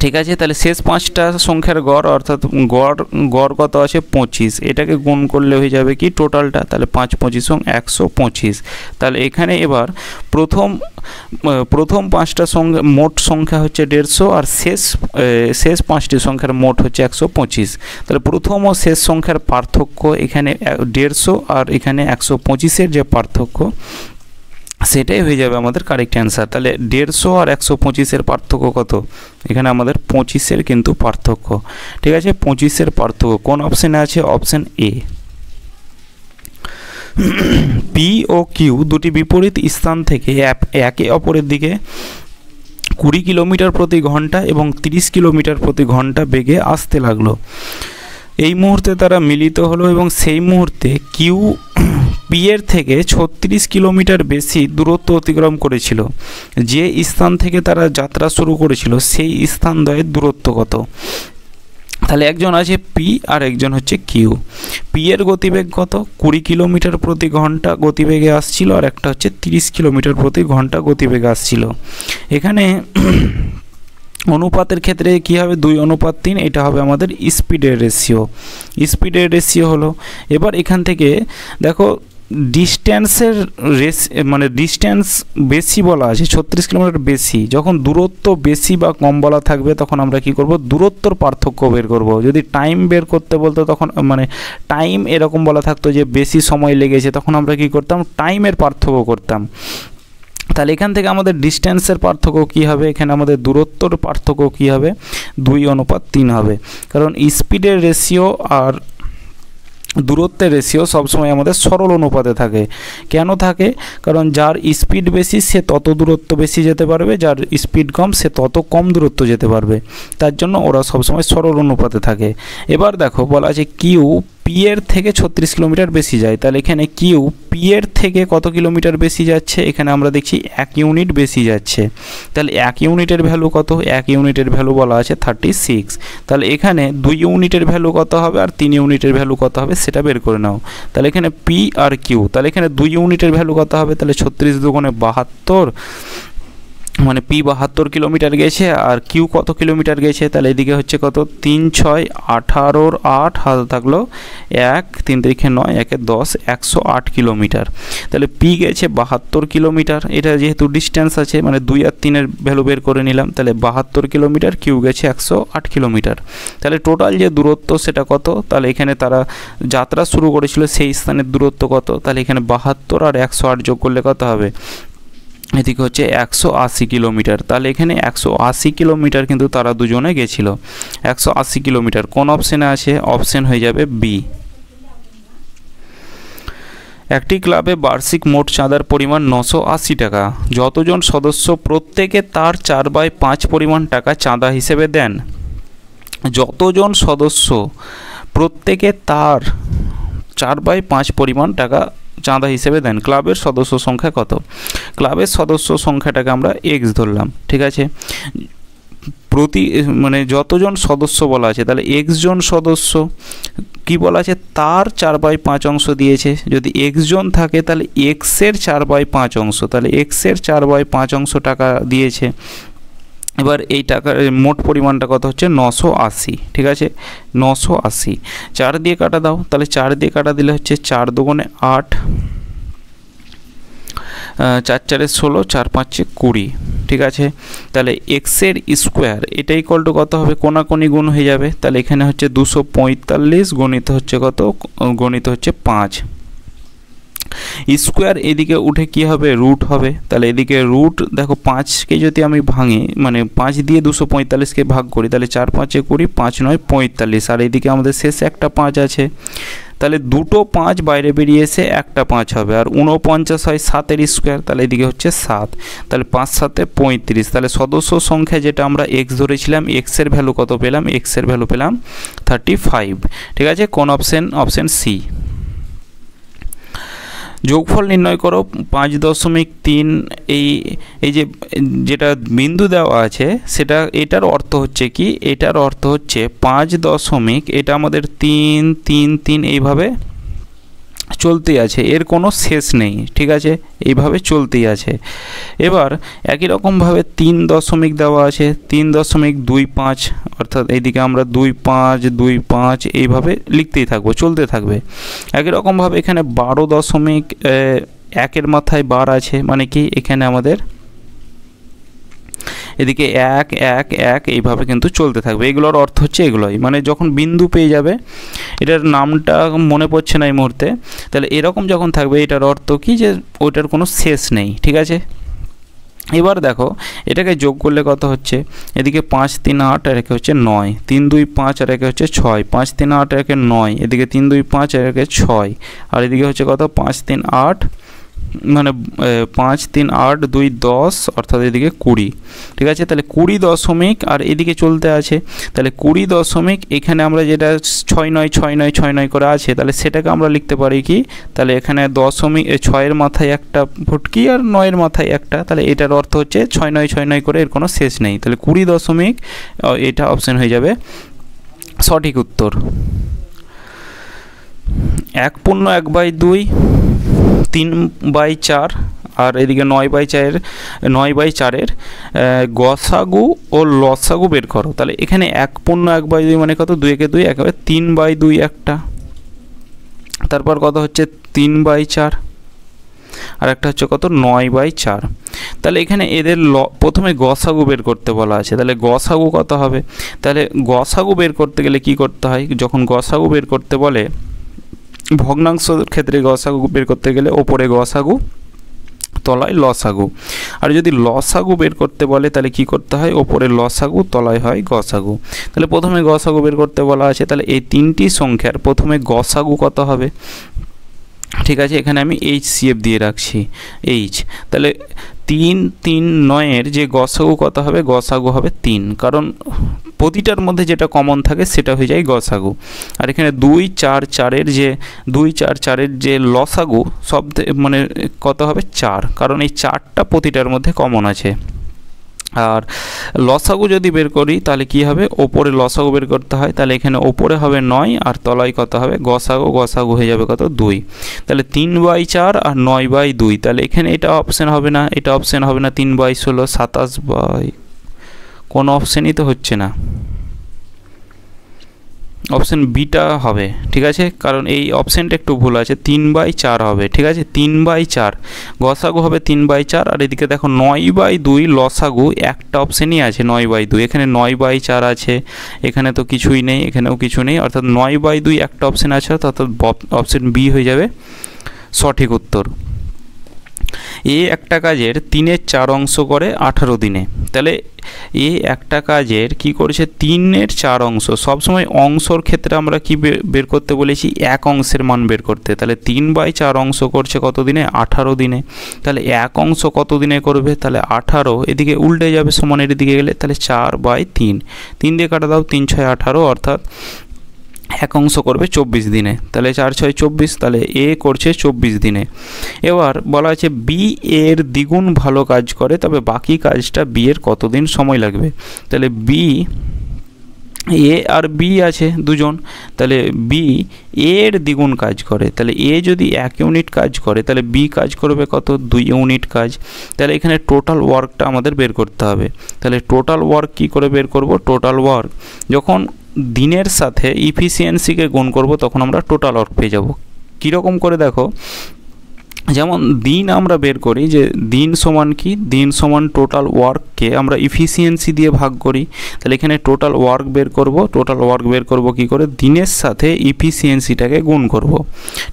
Speaker 1: ঠিক আছে? তাহলে শেষ 5টা সংখ্যার গড়, অর্থাৎ গড় কত আছে? 25। এটাকে গুণ করলে হয়ে যাবে কি টোটালটা? তাহলে 5 25 125। তাহলে এখানে এবার প্রথম 5টা সংখ্যা মোট সংখ্যা হচ্ছে 150, আর শেষ 5টি সংখ্যার মোট হচ্ছে 125। তাহলে প্রথম ও শেষ সংখ্যার পার্থক্য এখানে 150 আর এখানে 125-এর যে পার্থক্য, সেটাই হয়ে যাবে আমাদের কারেক্ট অ্যান্সার। তাহলে 150 আর 125-এর পার্থক্য কত? এখানে আমাদের 25-এর কিন্তু পার্থক্য। ঠিক আছে? 25-এর পার্থক্য কোন অপশানে আছে? Option A. পি ও কিউ দুটি বিপরীত স্থান থেকে একে অপরের দিকে 20 কিলোমিটার প্রতি ঘন্টা এবং 30 কিলোমিটার প্রতি ঘন্টা বেগে আসতে লাগলো। এই মুহূর্তে তারা মিলিত হলো এবং সেই মুহূর্তে কিউ পি এর থেকে 36 কিলোমিটার বেশি দূরত্ব অতিক্রম করেছিল। যে স্থান থেকে তারা যাত্রা শুরু করেছিল সেই স্থানদ্বয়ের দূরত্ব কত? তাহলে একজন আছে পি আর একজন হচ্ছে কিউ। পি এর গতিবেগ কত? 20 কিলোমিটার প্রতি ঘন্টা গতিবেগে আসছিল, আর একটা হচ্ছে 30 কিলোমিটার প্রতি ঘন্টা গতিবেগে আসছিল। এখানে অনুপাতের ক্ষেত্রে কি হবে? 2:3, এটা হবে আমাদের স্পিডের রেশিও হলো। এবার এখান থেকে দেখো ডিস্ট্যান্সের ডিস্ট্যান্স বেশি বলা আছে, 36 কিলোমিটার বেশি। যখন দূরত্ব বেশি বা কম বলা থাকবে তখন আমরা কি করব? দূরত্বর পার্থক্য বের করব। যদি টাইম বের করতে বলতো তখন টাইম এরকম বলা থাকতো যে বেশি সময় লেগেছে, তখন আমরা কি করতাম? টাইমের পার্থক্য করতাম। তাহলে এখান থেকে আমাদের ডিস্ট্যান্সের পার্থক্য কী হবে? এখানে আমাদের দূরত্বর পার্থক্য কী হবে? 2:3 হবে। কারণ স্পিডের রেশিও আর দূরত্বের রেশিও সবসময় আমাদের সরল অনুপাতে থাকে। কেন থাকে? কারণ যার স্পিড বেশি সে তত দূরত্ব বেশি যেতে পারবে, যার স্পিড কম সে তত কম দূরত্ব যেতে পারবে, তার জন্য ওরা সবসময় সরল অনুপাতে থাকে। এবার দেখো বলা আছে কিউ পি এর থেকে 36 কিলোমিটার বেশি যায়। তাহলে এখানে কিউ পি এর থেকে কত কিলোমিটার বেশি যাচ্ছে? এখানে আমরা দেখছি 1 ইউনিট বেশি যাচ্ছে। তাহলে 1 ইউনিটের ভ্যালু কত? 1 ইউনিটের ভ্যালু বলা আছে 36। তাহলে এখানে 2 ইউনিটের ভ্যালু কত হবে আর 3 ইউনিটের ভ্যালু কত হবে সেটা বের করে নাও। তাহলে এখানে পি আর কিউ, তাহলে এখানে 2 ইউনিটের ভ্যালু কত হবে? তাহলে 36 দুগুণে 72, মানে পি 72 কিলোমিটার গেছে, আর কিউ কত কিলোমিটার গেছে? তাহলে এদিকে হচ্ছে কত? 3 6 18 8 হাতে থাকলো 1 3 3 9 1 10 108 কিলোমিটার। তাহলে পি গেছে 72 কিলোমিটার। এটা যেহেতু ডিস্ট্যান্স আছে মানে 2 আর 3-এর ভ্যালু বের করে নিলাম। তাহলে 72 কিলোমিটার, কিউ গেছে 108 কিলোমিটার। তাহলে টোটাল যে দূরত্ব সেটা কত? তাহলে এখানে তারা যাত্রা শুরু করেছিল সেই স্থানের দূরত্ব কত? তাহলে এখানে 72 আর 108 যোগ করলে কত হবে? এদিকে হচ্ছে 180 কিলোমিটার। তাহলে এখানে 180 কিলোমিটার কিন্তু তারা দুজনে গেছিল। 180 কিলোমিটার কোন অপশানে আছে? অপশান হয়ে যাবে বি। একটি ক্লাবে বার্ষিক মোট চাঁদার পরিমাণ 980 টাকা। যতজন সদস্য প্রত্যেকে তার 4/5 পরিমাণ টাকা চাঁদা হিসেবে দেন। যতজন সদস্য প্রত্যেকে তার 4/5 পরিমাণ টাকা চাঁদা হিসেবে দেন, ক্লাবের সদস্য সংখ্যা কত? ক্লাবের সদস্য সংখ্যাটাকে আমরা এক্স ধরলাম, ঠিক আছে। মানে যতজন সদস্য বলা আছে, তাহলে এক্স জন সদস্য কি বলা আছে? তার 4/5 অংশ দিয়েছে। যদি এক্স জন থাকে তাহলে এক্সের 4/5 অংশ, তাহলে এক্সের 4/5 অংশ টাকা দিয়েছে। এবার এই টাকার মোট পরিমাণটা কত হচ্ছে? 980, ঠিক আছে। 980 4 দিয়ে কাটা দাও, তাহলে 4 দিয়ে কাটা দিলে হচ্ছে 4 দুগুণে 8, 4 4 16, 4 5 20, ঠিক আছে। তাহলে এক্সের স্কোয়ার এটা ইকুয়াল টু কত হবে? কোনাকুনি গুণ হয়ে যাবে। তাহলে এখানে হচ্ছে 245 গণিত হচ্ছে কত? গণিত হচ্ছে 5। স্কোয়ার এদিকে উঠে কি হবে? রুট হবে। তাহলে এদিকে রুট দেখো 5কে যদি আমি ভাঙি, মানে 5 দিয়ে 245কে ভাগ করি, তাহলে 4 5 20, 5 9 45, আর এদিকে আমাদের শেষে একটা 5 আছে। তাহলে দুটো 5 বাইরে বেরিয়ে এসে একটা 5 হবে, আর 49 হয় 7-এর স্কোয়ার, তাহলে এদিকে হচ্ছে 7। তাহলে 5 7 35। তাহলে সদস্য সংখ্যা যেটা আমরা এক্স ধরেছিলাম, এক্সের ভ্যালু কত পেলাম? এক্সের ভ্যালু পেলাম 35, ঠিক আছে। কোন অপশন? Option C. যোগফল নির্ণয় করো 5.3। এই যেটা বিন্দু দেওয়া আছে সেটা, এটার অর্থ হচ্ছে কি? এটার অর্থ হচ্ছে 5 এটা আমাদের 3 3 3 এইভাবে চলতেই আছে, এর কোনো শেষ নেই, ঠিক আছে। এইভাবে চলতেই আছে। এবার একই রকমভাবে 3 দেওয়া আছে, 3.25, অর্থাৎ এইদিকে আমরা 2 5 2 5 এইভাবে লিখতেই থাকবো, চলতে থাকবে। একই রকমভাবে এখানে 12.1 মাথায় বার আছে, মানে কি এখানে আমাদের এদিকে 1 1 1 এইভাবে কিন্তু চলতে থাকবে। এগুলোর অর্থ হচ্ছে এগুলোই, মানে যখন বিন্দু পেয়ে যাবে, এটার নামটা মনে পড়ছে না এই মুহূর্তে, তাহলে এরকম যখন থাকবে এটার অর্থ কি? যে ওইটার কোনো শেষ নেই, ঠিক আছে। এবার দেখো এটাকে যোগ করলে কত হচ্ছে? এদিকে 5 3 8 আর একে হচ্ছে 9, 3 2 5 আর একে হচ্ছে 6, 5 3 8 আর একে 9, এদিকে 3 2 5 আর একে 6, আর এদিকে হচ্ছে কত? 5 3 8, মানে 5 3 8 2 10, অর্থাৎ এদিকে 20, ঠিক আছে। তাহলে 20 আর এদিকে চলতে আছে, তাহলে 20 এখানে আমরা যেটা 6 9 6 9 6 9 করে আছে, তাহলে সেটাকে আমরা লিখতে পারি কি? তাহলে এখানে 6-এর মাথায় একটা ফুটকি আর 9-এর মাথায় একটা, তাহলে এটার অর্থ হচ্ছে 6 9 6 9 করে এর কোনো শেষ নেই। তাহলে 20 এটা অপশন হয়ে যাবে সঠিক উত্তর। 1/2 3/4, আর এদিকে 9/4-এর গসাগু ও লসাগু বের করো। তাহলে এখানে 1/2 মানে কত? 2 একে 2, একেবারে 3/2 একটা, তারপর কত হচ্ছে? 3/4, আর একটা হচ্ছে কত? 9/4। তাহলে এখানে এদের প্রথমে গসাগু বের করতে বলা আছে, তাহলে গসাগু কত হবে? তাহলে গসাগু বের করতে গেলে কি করতে হয়? যখন গসাগু বের করতে বলে, ভগ্নাংশের ক্ষেত্রে গসাগু বের করতে গেলে ওপরে গসাগু, তলায় লসাগু। আর যদি লসাগু বের করতে বলে তাহলে কি করতে হয়? ওপরে লসাগু, তলায় হয় গসাগু। তাহলে প্রথমে গসাগু বের করতে বলা আছে, তাহলে এই তিনটি সংখ্যার প্রথমে গসাগু কত হবে? ঠিক আছে, এখানে আমি HCF দিয়ে রাখছি, H। তাহলে 3 3 9-এর যে গসাগু কত হবে? গসাগু হবে 3, কারণ প্রতিটার মধ্যে যেটা কমন থাকে সেটা হয়ে যায় গসাগু। আর এখানে 2 4 4-এর যে লসাগু সব মানে কত হবে? 4, কারণ এই 4টা প্রতিটার মধ্যে কমন আছে। আর লসাগু যদি বের করি তাহলে কি হবে? ওপরে লসাগু বের করতে হয়, তাহলে এখানে ওপরে হবে 9 আর তলায় কত হবে? গসাগু হয়ে যাবে কত? 2। তাহলে 3/4 আর 9/2, তাহলে এখানে এটা অপশান হবে না, এটা অপশান হবে না। 3/16 27, কোনো অপশানই তো হচ্ছে না, অপশান বিটা হবে, ঠিক আছে, কারণ এই অপশানটা একটু ভুল আছে, 3/4 হবে, ঠিক আছে। 3/4 গসাগু হবে 3/4, আর এদিকে দেখো 9/2 লসাগু, একটা অপশানই আছে 9/2, এখানে 9/4 আছে, এখানে তো কিছুই নেই, এখানেও কিছু নেই, অর্থাৎ 9/2 একটা অপশান আছে, অর্থাৎ অপশান বি হয়ে যাবে সঠিক উত্তর। একটা কাজের 3/4 অংশ করে 18 দিনে। তাহলে একটা কাজের কি করেছে 3/4 অংশ। সবসময় অংশর ক্ষেত্রে আমরা কি বের করতে বলেছি, এক অংশের মান বের করতে। তাহলে 3/4 অংশ করছে কত দিনে, 18 দিনে। তাহলে এক অংশ কত দিনে করবে, তাহলে 18, এদিকে উল্টে যাবে সমানের দিকে গেলে, তাহলে 4/3, 3 দিয়ে কাটা দাও, 3 6 18, অর্থাৎ এক অংশ করবে 24 দিনে। তাহলে 4 6 24, তাহলে এ করছে 24 দিনে। এবার বলা আছে বি এর দ্বিগুণ ভালো কাজ করে, তবে বাকি কাজটা বি এর কতদিন সময় লাগবে। তাহলে বি, এ আর বি আছে দুজন, তাহলে বি এর দ্বিগুণ কাজ করে। তাহলে এ যদি 1 ইউনিট কাজ করে, তাহলে বি কাজ করবে কত, 2 ইউনিট কাজ। তাহলে এখানে টোটাল ওয়ার্কটা আমাদের বের করতে হবে। তাহলে টোটাল ওয়ার্ক কি করে বের করব, টোটাল ওয়ার্ক যখন দিনের সাথে ইফিসিয়েন্সিকে গুণ করব তখন আমরা টোটাল ওয়ার্ক পেয়ে যাব। কীরকম করে দেখো, যেমন দিন আমরা বের করি যে দিন সমান কি, দিন সমান টোটাল ওয়ার্ককে আমরা ইফিসিয়েন্সি দিয়ে ভাগ করি। তাহলে এখানে টোটাল ওয়ার্ক বের করব, টোটাল ওয়ার্ক বের করব কি করে, দিনের সাথে ইফিসিয়েন্সিটাকে গুণ করব।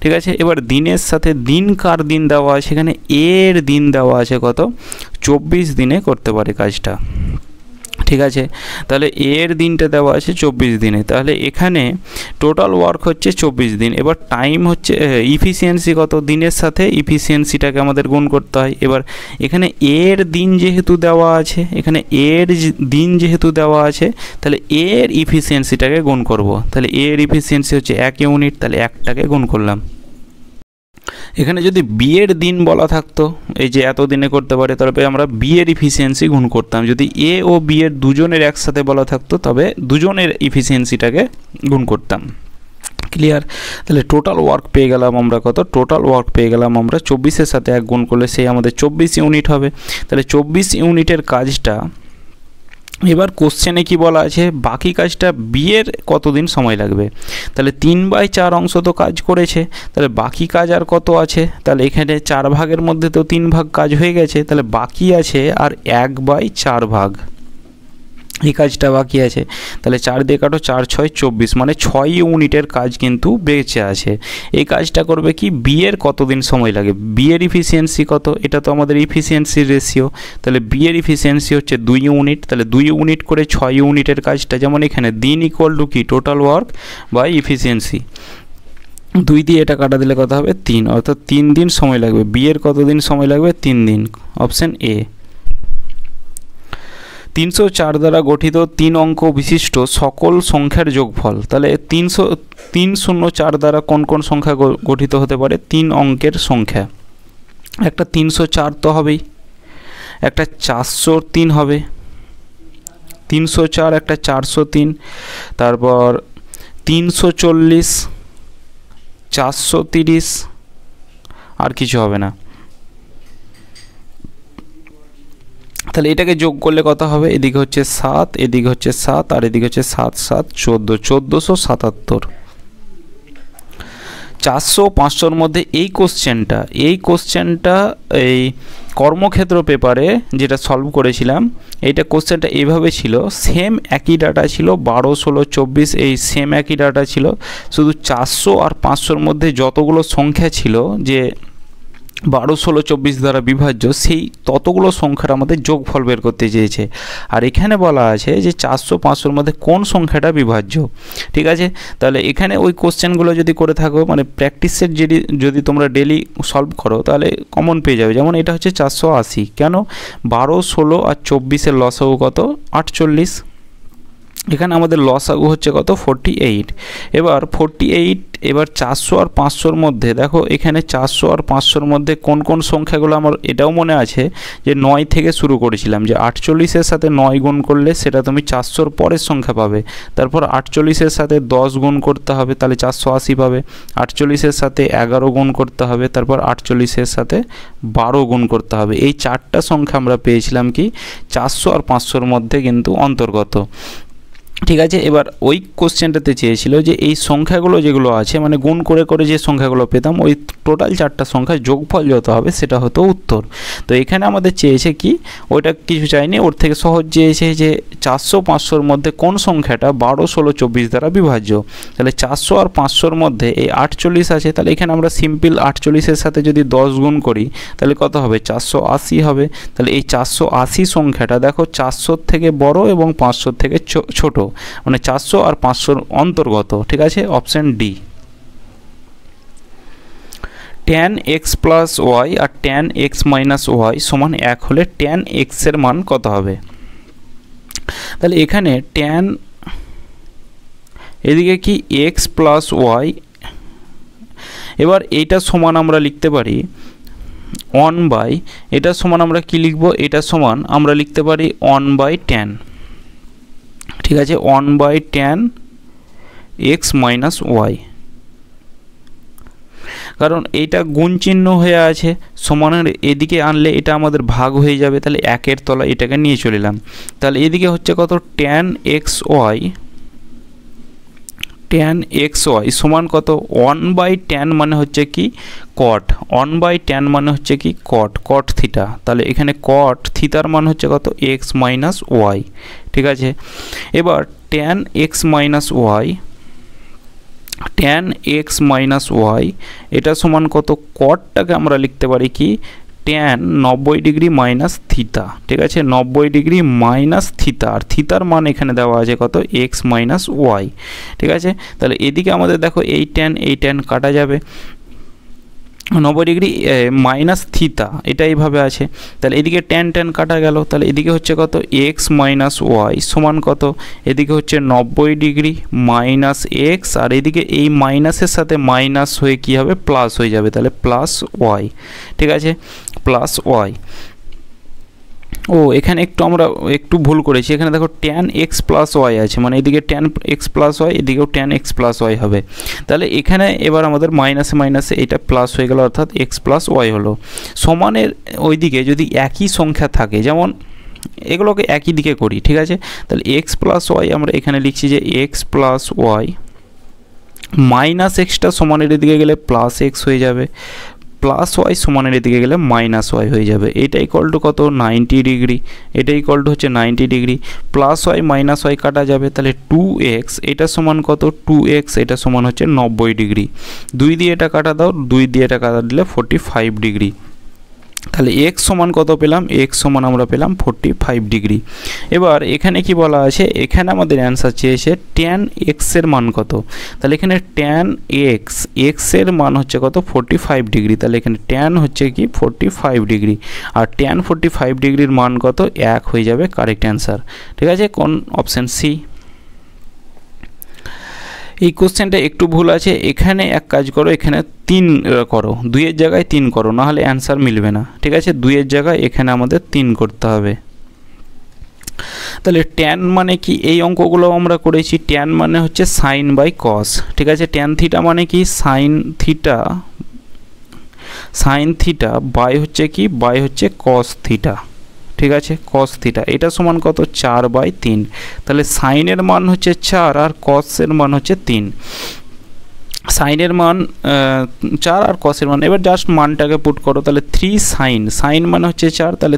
Speaker 1: ঠিক আছে, এবার দিনের সাথে দিন কার দিন দেওয়া আছে, এখানে এর দিন দেওয়া আছে কত, 24 দিনে করতে পারে কাজটা। ঠিক আছে, তাহলে এর দিনটা দেওয়া আছে 24 দিনে। তাহলে এখানে টোটাল ওয়ার্ক হচ্ছে 24 দিন। এবার টাইম হচ্ছে ইফিসিয়েন্সি কত, দিনের সাথে ইফিসিয়েন্সিটাকে আমাদের গুণ করতে হয়। এবার এখানে এর দিন যেহেতু দেওয়া আছে, এখানে এর দিন যেহেতু দেওয়া আছে, তাহলে এর ইফিসিয়েন্সিটাকে গুণ করব। তাহলে এর ইফিসিয়েন্সি হচ্ছে 1 ইউনিট, তাহলে একটাকে গুণ করলাম। এখানে যদি বি এর দিন বলা থাকতো, এই যে এত দিনে করতে পারে, তবে আমরা বি এর ইফিসিয়েন্সি গুণ করতাম। যদি এ ও বি এর দুজনের একসাথে বলা থাকতো, তবে দুজনের ইফিসিয়েন্সিটাকে গুণ করতাম। ক্লিয়ার? তাহলে টোটাল ওয়ার্ক পেয়ে গেলাম আমরা কত, টোটাল ওয়ার্ক পেয়ে গেলাম আমরা 24-এর সাথে 1 গুণ করলে সেই আমাদের 24 ইউনিট হবে। তাহলে 24 ইউনিটের কাজটা, এবার কোশ্চেনে কি বলা আছে, বাকি কাজটা বি এর কতদিন সময় লাগবে। তাহলে 3/4 অংশ তো কাজ করেছে, তাহলে বাকি কাজ আর কত আছে, তাহলে এখানে 4 ভাগের মধ্যে তো 3 ভাগ কাজ হয়ে গেছে, তাহলে বাকি আছে আর 1/4 ভাগ, এই কাজটা বাকি আছে। তাহলে 4 দিয়ে কাটো, 4 6 24, মানে 6 ইউনিটের কাজ কিন্তু বেঁচে আছে। এই কাজটা করবে কি, বি এর কতদিন সময় লাগে, বি এর ইফিসিয়েন্সি কত, এটা তো আমাদের ইফিসিয়েন্সির রেশিও। তাহলে বি এর ইফিসিয়েন্সি হচ্ছে 2 ইউনিট, তাহলে 2 ইউনিট করে 6 ইউনিটের কাজটা, যেমন এখানে দিন ইকুয়াল টু কি, টোটাল ওয়ার্ক বাই ইফিসিয়েন্সি। 2 দিয়ে এটা কাটা দিলে কত হবে, 3, অর্থাৎ 3 দিন সময় লাগবে। বি এর কতদিন সময় লাগবে, 3 দিন, অপশান এ। 304 দ্বারা গঠিত 3 অঙ্ক বিশিষ্ট সকল সংখ্যার যোগফল। তাহলে 304 দ্বারা কোন কোন সংখ্যা গঠিত হতে পারে, 3 অঙ্কের সংখ্যা। একটা 304 তো হবেই, একটা 403 হবে, 304 একটা 403, তারপর 340, 430, আর কিছু হবে না। তাহলে এটাকে যোগ করলে কত হবে, এদিকে হচ্ছে 7, এদিকে হচ্ছে 7, আর এদিকে হচ্ছে 7 7 14, 1477। 400 500-র মধ্যে এই কোশ্চেনটা এই কর্মক্ষেত্র পেপারে যেটা সলভ করেছিলাম, এইটা কোশ্চেনটা এইভাবে ছিল, সেম একই ডাটা ছিল, 12 16 24, এই সেম একই ডাটা ছিল, শুধু 400 আর 500-র মধ্যে যতগুলো সংখ্যা ছিল যে 12 16 24 দ্বারা বিভাজ্য, সেই ততগুলো সংখ্যার আমাদের যোগফল বের করতে চেয়েছে। আর এখানে বলা আছে যে 400 500-র মধ্যে কোন সংখ্যাটা বিভাজ্য। ঠিক আছে, তাহলে এখানে ওই কোশ্চেনগুলো যদি করে থাকো, মানে প্র্যাকটিসের যদি তোমরা ডেলি সলভ করো, তাহলে কমন পেয়ে যাবে। যেমন এটা হচ্ছে 480, কেন, 12 16 আর 24-এর লসাগু কত, 48। এখানে আমাদের লসাগু হচ্ছে কত, 48। এবার 48, এবার 400 আর 500-র মধ্যে দেখো, এখানে 400 আর 500-র মধ্যে কোন কোন সংখ্যাগুলো আমার এটাও মনে আছে যে 9 থেকে শুরু করেছিলাম, যে 48-এর সাথে 9 গুণ করলে সেটা তুমি 400-র পরের সংখ্যা পাবে। তারপর 48-এর সাথে 10 গুণ করতে হবে, তাহলে 480 পাবে। 48-এর সাথে 11 গুণ করতে হবে, তারপর 48-এর সাথে 12 গুণ করতে হবে। এই 4টা সংখ্যা আমরা পেয়েছিলাম কি 400 আর 500-র মধ্যে কিন্তু অন্তর্গত। ঠিক আছে। এবার ওই কোশ্চেনটাতে চেয়েছিল যে এই সংখ্যাগুলো যেগুলো আছে মানে গুণ করে করে যে সংখ্যাগুলো পেতাম ওই টোটাল 4টা সংখ্যার যোগফল যত হবে সেটা হতো উত্তর। তো এখানে আমাদের চেয়েছে কি, ওইটা কিছু চাইনি, ওর থেকে সহজ চেয়েছে যে 400 500-র মধ্যে কোন সংখ্যাটা 12 16 24 দ্বারা বিভাজ্য। তাহলে 400 আর 500-র মধ্যে এই 48 আছে, তাহলে এখানে আমরা সিম্পল 48-এর সাথে যদি 10 গুণ করি তাহলে কত হবে, 480 হবে। তাহলে এই 480 সংখ্যাটা দেখো 400-র থেকে বড় এবং 500-র থেকে ছোট, মানে 400 আর 500-র অন্তর্গত। ঠিক আছে, option D. tan x plus y আর tan x মাইনাস ওয়াই সমান 1 হলে tan x এর মান কত হবে? তাহলে এখানে tan, এদিকে কি x প্লাস ওয়াই, এবার এইটা সমান আমরা লিখতে পারি 1/, এটা সমান আমরা কি লিখব, এটা সমান আমরা লিখতে পারি 1/tan। ঠিক আছে, 1/tan x মাইনাস ওয়াই, কারণ এইটা গুণ চিহ্ন হয়ে আছে, সমানের এদিকে আনলে এটা আমাদের ভাগ হয়ে যাবে, তাহলে 1-এর তলায় এটাকে নিয়ে চলে এলাম। তাহলে এদিকে হচ্ছে কত, tan xy, tan xy সমান কত, 1/tan মানে হচ্ছে কি cot, 1/tan মানে হচ্ছে কি cot থিটা। তাহলে এখানে cot থিটার মান হচ্ছে কত, x মাইনাস ওয়াই। ঠিক আছে, এবার tan x minus y, tan x minus y এটা সমান কত, কটটাকে আমরা লিখতে পারি কি tan 90 ডিগ্রি মাইনাস থিটা। ঠিক আছে, 90 ডিগ্রি মাইনাস থিটা, আর থিটার মান এখানে দেওয়া আছে কত, x মাইনাস ওয়াই। ঠিক আছে, তাহলে এদিকে আমাদের দেখো এই tan কাটা যাবে, 90 ডিগ্রি মাইনাস থিটা এটা এইভাবে আছে, তাহলে এদিকে tan কাটা গেল, তাহলে এদিকে হচ্ছে কত, x মাইনাস ওয়াই সমান কত, এদিকে হচ্ছে 90 ডিগ্রি মাইনাস এক্স, আর এদিকে এই মাইনাসের সাথে মাইনাস হয়ে কি হবে, প্লাস হয়ে যাবে, তাহলে প্লাস ওয়াই। ঠিক আছে, প্লাস ওয়াই। ও এখানে আমরা একটু ভুল করেছি, এখানে দেখো tan x প্লাস ওয়াই আছে, মানে এদিকে tan x প্লাস ওয়াই, এদিকেও tan x প্লাস ওয়াই হবে। তাহলে এখানে এবার আমাদের মাইনাসে মাইনাসে এটা প্লাস হয়ে গেল, অর্থাৎ x প্লাস ওয়াই হলো। সমানের ওইদিকে যদি একই সংখ্যা থাকে, যেমন এগুলোকে একই দিকে করি, ঠিক আছে, তাহলে x প্লাস ওয়াই আমরা এখানে লিখছি যে x প্লাস ওয়াই মাইনাস এক্সটা সমানের দিকে গেলে প্লাস এক্স হয়ে যাবে, প্লাস ওয়াই সমানের দিকে গেলে মাইনাস ওয়াই হয়ে যাবে। এটা ইকুয়াল টু কত, 90 ডিগ্রি, এটা ইকুয়াল টু হচ্ছে 90 degree, plus y minus y কাটা যাবে, তাহলে 2x এটা সমান কত, 2x এটা সমান হচ্ছে 90 ডিগ্রি, 2 দিয়ে এটা কাটা দাও, 2 দিয়ে এটা কাটা দিলে 45 ডিগ্রি। তাহলে x সমান কত পেলাম, x সমান আমরা পেলাম 45 ডিগ্রি। এবার এখানে কি বলা আছে, এখানে আমাদের অ্যান্সার চেয়েছে tan x এর মান কত, তাহলে এখানে tan x এর মান হচ্ছে কত, 45 ডিগ্রি, তাহলে এখানে tan হচ্ছে কি 45 ডিগ্রি, আর tan 45 ডিগ্রির মান কত, 1 হয়ে যাবে কারেক্ট অ্যান্সার। ঠিক আছে, কোন অপশান সি। এই কোশ্চেনটা একটু ভুল আছে, এখানে এক কাজ করো, এখানে 3 করো, 2-এর জায়গায় 3 করো, না হলে অ্যান্সার মিলবে না। ঠিক আছে, 2-এর জায়গায় এখানে আমাদের 3 করতে হবে। তাহলে tan মানে কি, এই অঙ্কগুলো আমরা করেছি, tan মানে হচ্ছে সাইন বাই কস। ঠিক আছে, tan থিটা মানে কি, সাইন থিটা বাই হচ্ছে কি, বাই হচ্ছে কস থিটা। ঠিক আছে, কস থিটা এটা সমান কত, 4/3, তাহলে সাইনের মান হচ্ছে 4 আর কসের মান হচ্ছে 3, সাইনের মান 4 আর কসের মান, এবার জাস্ট মানটাকে পুট করো, তাহলে 3 সাইন মানে হচ্ছে 4, তাহলে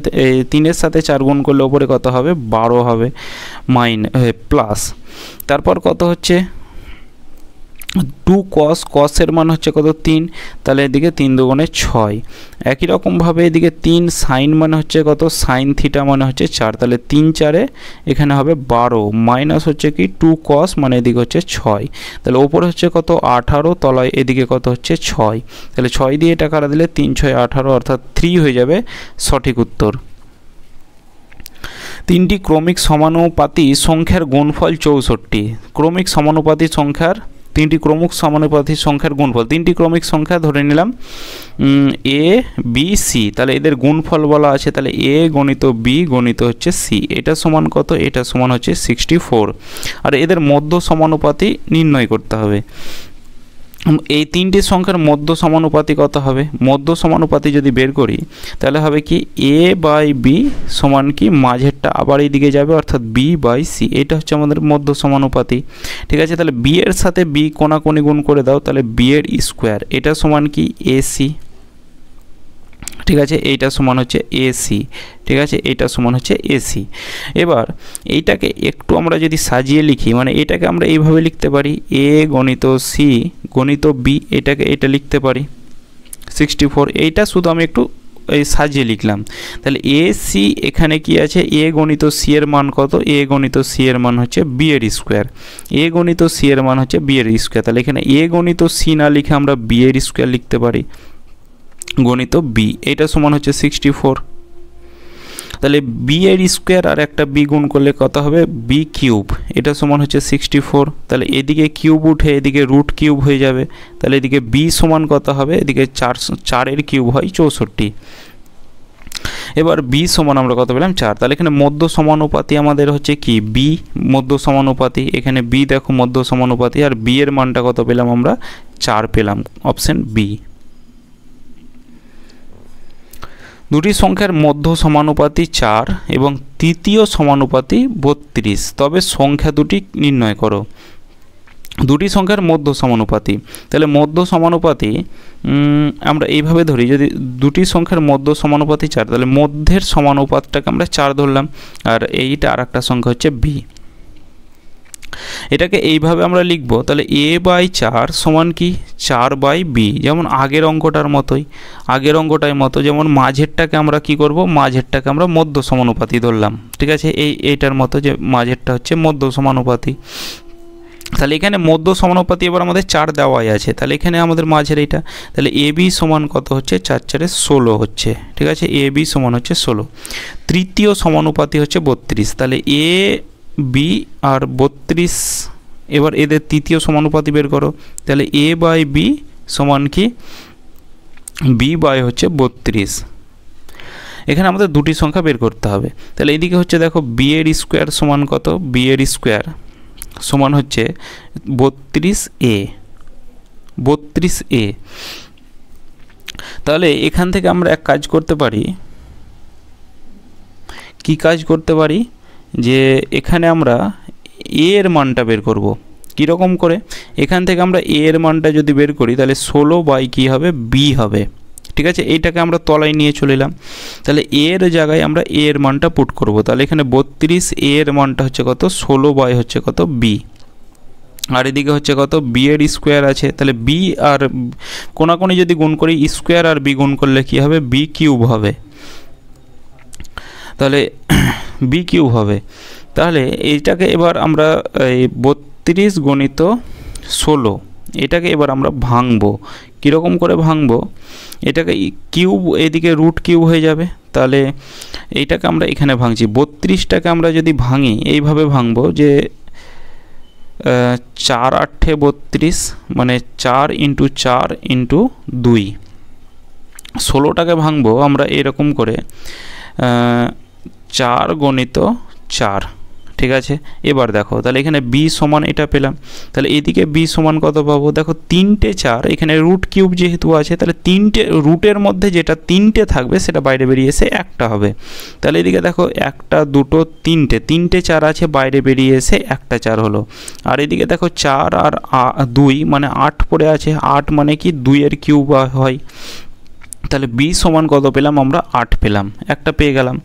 Speaker 1: 3-এর সাথে 4 গুণ করলে ওপরে কত হবে, 12 হবে, প্লাস তারপর কত হচ্ছে 2 কসের মান হচ্ছে কত, 3, তাহলে এদিকে 3 দুগুণে 6, একই রকমভাবে এদিকে 3 সাইন মানে হচ্ছে কত, সাইন থিটা মানে হচ্ছে 4, তাহলে 3 4-এ এখানে হবে 12, মাইনাস হচ্ছে কি 2 কস মানে এদিকে হচ্ছে 6, তাহলে ওপরে হচ্ছে কত 18, তলায় এদিকে কত হচ্ছে 6, তাহলে 6 দিয়ে এটা কাটা দিলে 3 6 18, অর্থাৎ 3 হয়ে যাবে সঠিক উত্তর। 3টি ক্রমিক সমানুপাতি সংখ্যার গুণফল 64, ক্রমিক সমানুপাতি সংখ্যার 3টি ক্রমিক সমানুপাতি সংখ্যার গুণফল, 3টি ক্রমিক সংখ্যা ধরে নিলাম a b c, তাহলে এদের গুণফল বলা আছে, তাহলে a গণিত b গণিত হচ্ছে c, এটা সমান কত, এটা সমান হচ্ছে 64, আর এদের মধ্য সমানুপাতি নির্ণয় করতে হবে। এই তিনটি সংখ্যার মধ্য সমানুপাতি কত হবে? মধ্য সমানুপাতি যদি বের করি তাহলে হবে কি a বাই বি সমান কি মাঝেরটা আবার এইদিকে যাবে অর্থাৎ b বাই সি, এটা হচ্ছে আমাদের মধ্য সমানুপাতি। ঠিক আছে, তাহলে b এর সাথে b কোণাকোণি গুণ করে দাও, তাহলে b এর স্কোয়ার এটা সমান কি ac। ঠিক আছে, এইটা সমান হচ্ছে এসি। ঠিক আছে, এইটা সমান হচ্ছে এসি। এবার এইটাকে একটু আমরা যদি সাজিয়ে লিখি, মানে এটাকে আমরা এইভাবে লিখতে পারি এ গণিত সি গণিত বি, এটা লিখতে পারি 64। এইটা শুধু আমি একটু এই সাজিয়ে লিখলাম। তাহলে এ সি এখানে কি আছে, এ গণিত সি এর মান কত? এ গণিত সি এর মান হচ্ছে বি এর স্কোয়ার। এ গণিত সি এর মান হচ্ছে বি এর স্কোয়ার। তাহলে এখানে এ গণিত সি না লিখে আমরা বি এর স্কোয়ার লিখতে পারি গণিত বি, এটা সমান হচ্ছে 64। তাহলে বি এর স্কোয়ার আর একটা বি গুণ করলে কত হবে? বি কিউব, এটা সমান হচ্ছে 64। তাহলে এদিকে কিউব উঠে এদিকে রুট কিউব হয়ে যাবে, তাহলে এদিকে বি সমান কত হবে? এদিকে 4 এর কিউব হয় 64। এবার বি সমান আমরা কত পেলাম? 4। তাহলে এখানে মধ্য সমানুপাতি আমাদের হচ্ছে কি বি, মধ্য সমানুপাতি। এখানে বি দেখো মধ্য সমানুপাতি, আর বি এর মানটা কত পেলাম আমরা? 4 পেলাম, অপশন বি। দুটি সংখ্যার মধ্য সমানুপাতি 4 এবং তৃতীয় সমানুপাতি 32, তবে সংখ্যা দুটি নির্ণয় করো। দুটি সংখ্যার মধ্য সমানুপাতি, তাহলে মধ্য সমানুপাতি আমরা এইভাবে ধরি, যদি দুটি সংখ্যার মধ্য সমানুপাতি 4 তাহলে মধ্যের সমানুপাতটাকে আমরা 4 ধরলাম, আর এইটা আর একটা সংখ্যা হচ্ছে বি। এটাকে এইভাবে আমরা লিখব, তাহলে a বাই 4 সমান কি 4 বাই বি, যেমন আগের অঙ্কটার মতোই, যেমন মাঝেরটাকে আমরা কি করব? মাঝেরটাকে আমরা মধ্য সমানুপাতি ধরলাম। ঠিক আছে, এইটার মতো যে মাঝেরটা হচ্ছে মধ্য সমানুপাতি। তাহলে এখানে মধ্য সমানুপাতি এবার আমাদের 4 দেওয়াই আছে, তাহলে এখানে আমাদের মাঝের এইটা, তাহলে এ বি সমান কত হচ্ছে? 4 4 16 হচ্ছে। ঠিক আছে, এ বি সমান হচ্ছে 16। তৃতীয় সমানুপাতি হচ্ছে 32, তাহলে এ বি আর 32, এবার এদের তৃতীয় সমানুপাতি বের করো, তাহলে এ বাই বি সমান কি বি বাই হচ্ছে 32। এখানে আমাদের দুটি সংখ্যা বের করতে হবে। তাহলে এইদিকে হচ্ছে দেখো বি এর স্কোয়ার সমান কত? বি এর স্কোয়ার সমান হচ্ছে 32a। তাহলে এখান থেকে আমরা এক কাজ করতে পারি, কি কাজ করতে পারি? যে এখানে আমরা এ এর মানটা বের করব। কীরকম করে? এখান থেকে আমরা এ এর মানটা যদি বের করি তাহলে 16 বাই কী হবে? বি হবে। ঠিক আছে, এইটাকে আমরা তলায় নিয়ে চলে এলাম, তাহলে এর জায়গায় আমরা এ এর মানটা পুট করব। তাহলে এখানে 32 এ এর মানটা হচ্ছে কত? 16 বাই হচ্ছে কত? বি। আর এদিকে হচ্ছে কত? বি এর স্কোয়ার আছে, তাহলে বি আর কোণাকোণি যদি গুণ করি স্কোয়ার আর বি গুণ করলে কী হবে? বি কিউব হবে। তাহলে বি কিউব হবে। তাহলে এইটাকে এবার আমরা এই 32 গণিত 16 এটাকে এবার আমরা ভাঙবো। কীরকম করে ভাঙবো? এটাকে কিউব এদিকে রুট কিউব হয়ে যাবে, তাহলে এইটাকে আমরা এখানে ভাঙছি। 32টাকে আমরা যদি ভাঙি এইভাবে ভাঙবো যে 4 8 32, মানে 4 × 4 × 2। 16টাকে ভাঙবো আমরা এরকম করে 4 গণিত 4। ঠিক আছে, এবার দেখো তাহলে এখানে বি সমান এটা পেলাম, তাহলে এদিকে বি সমান কত পাবো? দেখো 3টে 4, এখানে রুট কিউব যেহেতু আছে তাহলে 3টে রুটের মধ্যে যেটা 3টে থাকবে সেটা বাইরে বেরিয়ে এসে একটা হবে। তাহলে এদিকে দেখো 1 2 3টে 4 আছে, বাইরে বেরিয়ে এসে একটা 4 হলো। আর এদিকে দেখো 4 আর 2 মানে 8 পড়ে আছে, 8 মানে কি 2 এর কিউব হয়। তাহলে বি সমান কত পেলাম আমরা? 8 পেলাম, একটা পেয়ে গেলাম।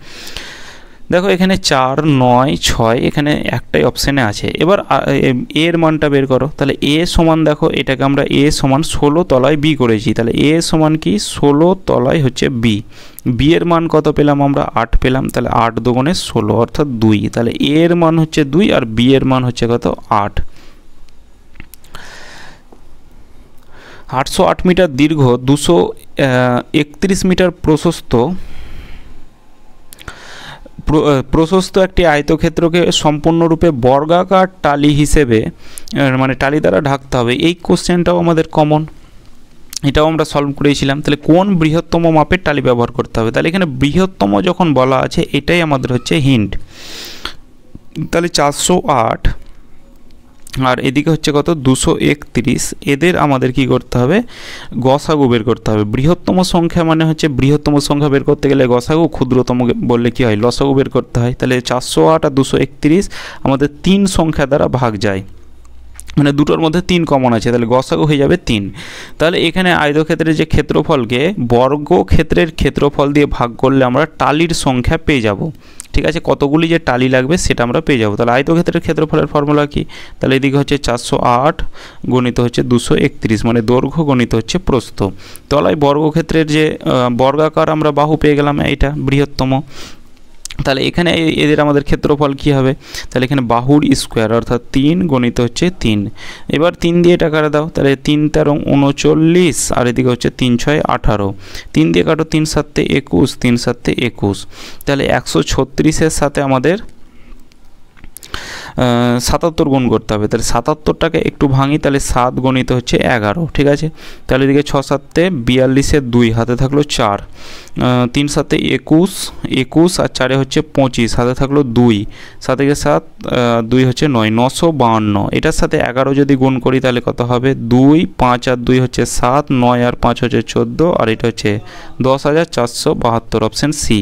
Speaker 1: দেখো এখানে 4 9 6 এখানে একটাই অপশানে আছে। এবার এর মানটা বের করো, তাহলে এ সমান দেখো এটাকে আমরা এ সমান 16 তলায় বি করেছি, তাহলে এ সমান কি 16 তলায় হচ্ছে বি। বি এর মান কত পেলাম আমরা? 8 পেলাম, তাহলে 8 দুগুণে 16 অর্থাৎ 2, তাহলে এ এর মান হচ্ছে 2 আর বি এর মান হচ্ছে কত? 8। 808 মিটার দীর্ঘ 231 মিটার প্রশস্ত একটি আয়তক্ষেত্রকে সম্পূর্ণরূপে বর্গাকার টালি হিসেবে মানে টালি দ্বারা ঢাকতে হবে। এই কোশ্চেনটাও আমাদের কমন, এটাও আমরা সলভ করেছিলাম। তাহলে কোন বৃহত্তম মাপের টালি ব্যবহার করতে হবে? তাহলে এখানে বৃহত্তম যখন বলা আছে এটাই আমাদের হচ্ছে হিন্ট। তাহলে 408 আর এদিকে হচ্ছে কত 231, এদের আমাদের কি করতে হবে গসাগু বের করতে হবে। বৃহত্তম সংখ্যা মানে হচ্ছে বৃহত্তম সংখ্যা বের করতে গেলে গসাগু, ক্ষুদ্রতম বললে কি হয় লসাগু বের করতে হয়। তাহলে 408 আর 231 আমাদের 3 সংখ্যা দ্বারা ভাগ যায়, মানে দুটোর মধ্যে 3 কমন আছে, তাহলে গসাগু হয়ে যাবে 3। তাহলে এখানে আয়তক্ষেত্রের যে ক্ষেত্রফলকে বর্গক্ষেত্রের ক্ষেত্রফল দিয়ে ভাগ করলে আমরা টালির সংখ্যা পেয়ে যাব। ঠিক আছে, কতগুলি যে টালি লাগবে সেটা আমরা পেয়ে যাব। তাহলে আয়তক্ষেত্রের ক্ষেত্রফলের ফর্মুলা কি, তাহলে এদিকে হচ্ছে 408 গণিত হচ্ছে 231, মানে দৈর্ঘ্য গণিত হচ্ছে প্রস্থ। তলায় বর্গক্ষেত্রের যে বর্গাকার আমরা বাহু পেয়ে গেলাম, এটা বৃহত্তম। তাহলে এখানে এদের আমাদের ক্ষেত্রফল কি হবে, তাহলে এখানে বাহুর স্কোয়ার অর্থাৎ 3 গণিত হচ্ছে 3। এবার 3 দিয়ে এটা কাটা দাও, তাহলে 3 তেরো 39 আর এদিকে হচ্ছে 3 6 18, 3 দিয়ে কাটো 3 7 21, 3 7 21, তাহলে 136-এর সাথে আমাদের 77 গুণ করতে হবে। তাহলে 77টাকে একটু ভাঙি, তাহলে 7 গণিত হচ্ছে 11। ঠিক আছে, তাহলে এদিকে 6 7 42, 2 হাতে থাকলো 4, 3 7 21, 21 আর 4 হচ্ছে 25, হাতে থাকলো 2, 7 7 2 হচ্ছে 9, 952। এটার সাথে 11 যদি গুণ করি তাহলে কত হবে 2, 5 আর 2 হচ্ছে 7, 9 আর 5 হচ্ছে 14, আর এটা হচ্ছে 10,472, অপশান সি।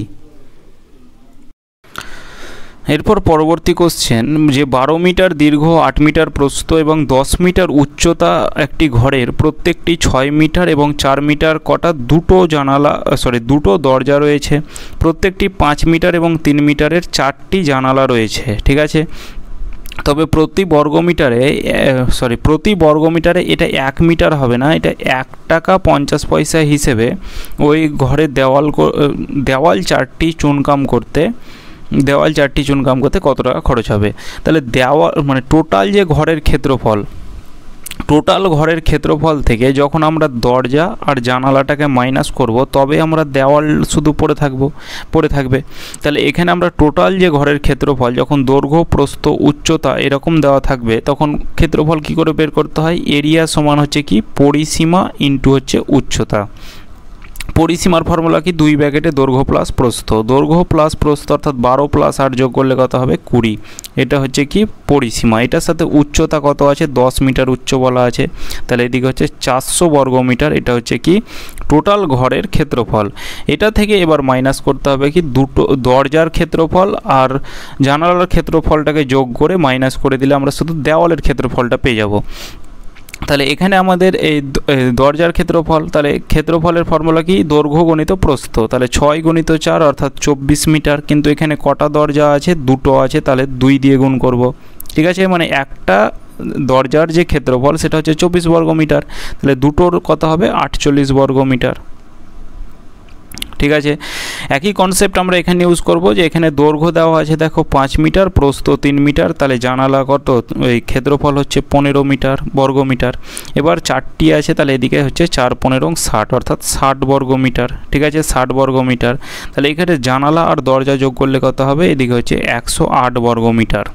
Speaker 1: এরপর পরবর্তী কোশ্চেন, যে 12 মিটার দীর্ঘ, 8 মিটার প্রস্থ এবং 10 মিটার উচ্চতা একটি ঘরের প্রত্যেকটি 6 মিটার এবং 4 মিটার কটা দুটো দরজা রয়েছে, প্রত্যেকটি 5 মিটার এবং 3 মিটারের 4টি জানালা রয়েছে। ঠিক আছে, তবে প্রতি বর্গমিটারে এটা 1 মিটার হবে না, এটা 1 টাকা 50 পয়সা হিসেবে ওই ঘরের দেওয়াল 4টি চুনকাম করতে কত টাকা খরচ হবে। তাহলে দেওয়াল মানে টোটাল ঘরের ক্ষেত্রফল থেকে যখন আমরা দরজা আর জানালাটাকে মাইনাস করব তবে আমরা দেওয়াল শুধু পড়ে থাকবে। তাহলে এখানে আমরা টোটাল যে ঘরের ক্ষেত্রফল যখন দৈর্ঘ্য প্রস্থ উচ্চতা এরকম দেওয়া থাকবে তখন ক্ষেত্রফল কি করে বের করতে হয়, এরিয়া সমান হচ্ছে কি পরিসীমা ইন্টু হচ্ছে উচ্চতা। পরিসীমার ফর্মুলা কি 2 ব্র্যাকেটে দৈর্ঘ্য প্লাস প্রস্থ অর্থাৎ 12 প্লাস 8 যোগ করলে কত হবে 20, এটা হচ্ছে কি পরিসীমা। এটার সাথে উচ্চতা কত আছে 10 মিটার উচ্চ বলা আছে, তাহলে এদিকে হচ্ছে 400 বর্গমিটার, এটা হচ্ছে কি টোটাল ঘরের ক্ষেত্রফল। এটা থেকে এবার মাইনাস করতে হবে কি দুটো দরজার ক্ষেত্রফল আর জানালার ক্ষেত্রফলটাকে যোগ করে মাইনাস করে দিলে আমরা শুধু দেওয়ালের ক্ষেত্রফলটা পেয়ে যাব। তাহলে এখানে আমাদের এই দরজার ক্ষেত্রফল, তাহলে ক্ষেত্রফলের ফর্মুলা কি দৈর্ঘ্য গণিত প্রস্থ, তাহলে 6 গুণিত 4 অর্থাৎ 24 মিটার, কিন্তু এখানে কটা দরজা আছে, দুটো আছে, তাহলে 2 দিয়ে গুণ করব। ঠিক আছে, মানে একটা দরজার যে ক্ষেত্রফল সেটা হচ্ছে 24 বর্গমিটার, তাহলে দুটোর কত হবে 48 বর্গমিটার। ঠিক আছে, একই কনসেপ্ট আমরা এখানে ইউজ করব, যে এখানে দৈর্ঘ্য দেওয়া আছে দেখো 5 মিটার, প্রস্থ 3 মিটার, তাহলে জানালা কত ওই ক্ষেত্রফল হচ্ছে 15 মিটার বর্গমিটার। এবার 4টি আছে, তাহলে এদিকে হচ্ছে 4 15 60 অর্থাৎ 60 বর্গমিটার। ঠিক আছে, 60 বর্গমিটার, তাহলে এখানে জানালা আর দরজা যোগ করলে কত হবে, এদিকে হচ্ছে 108 বর্গমিটার।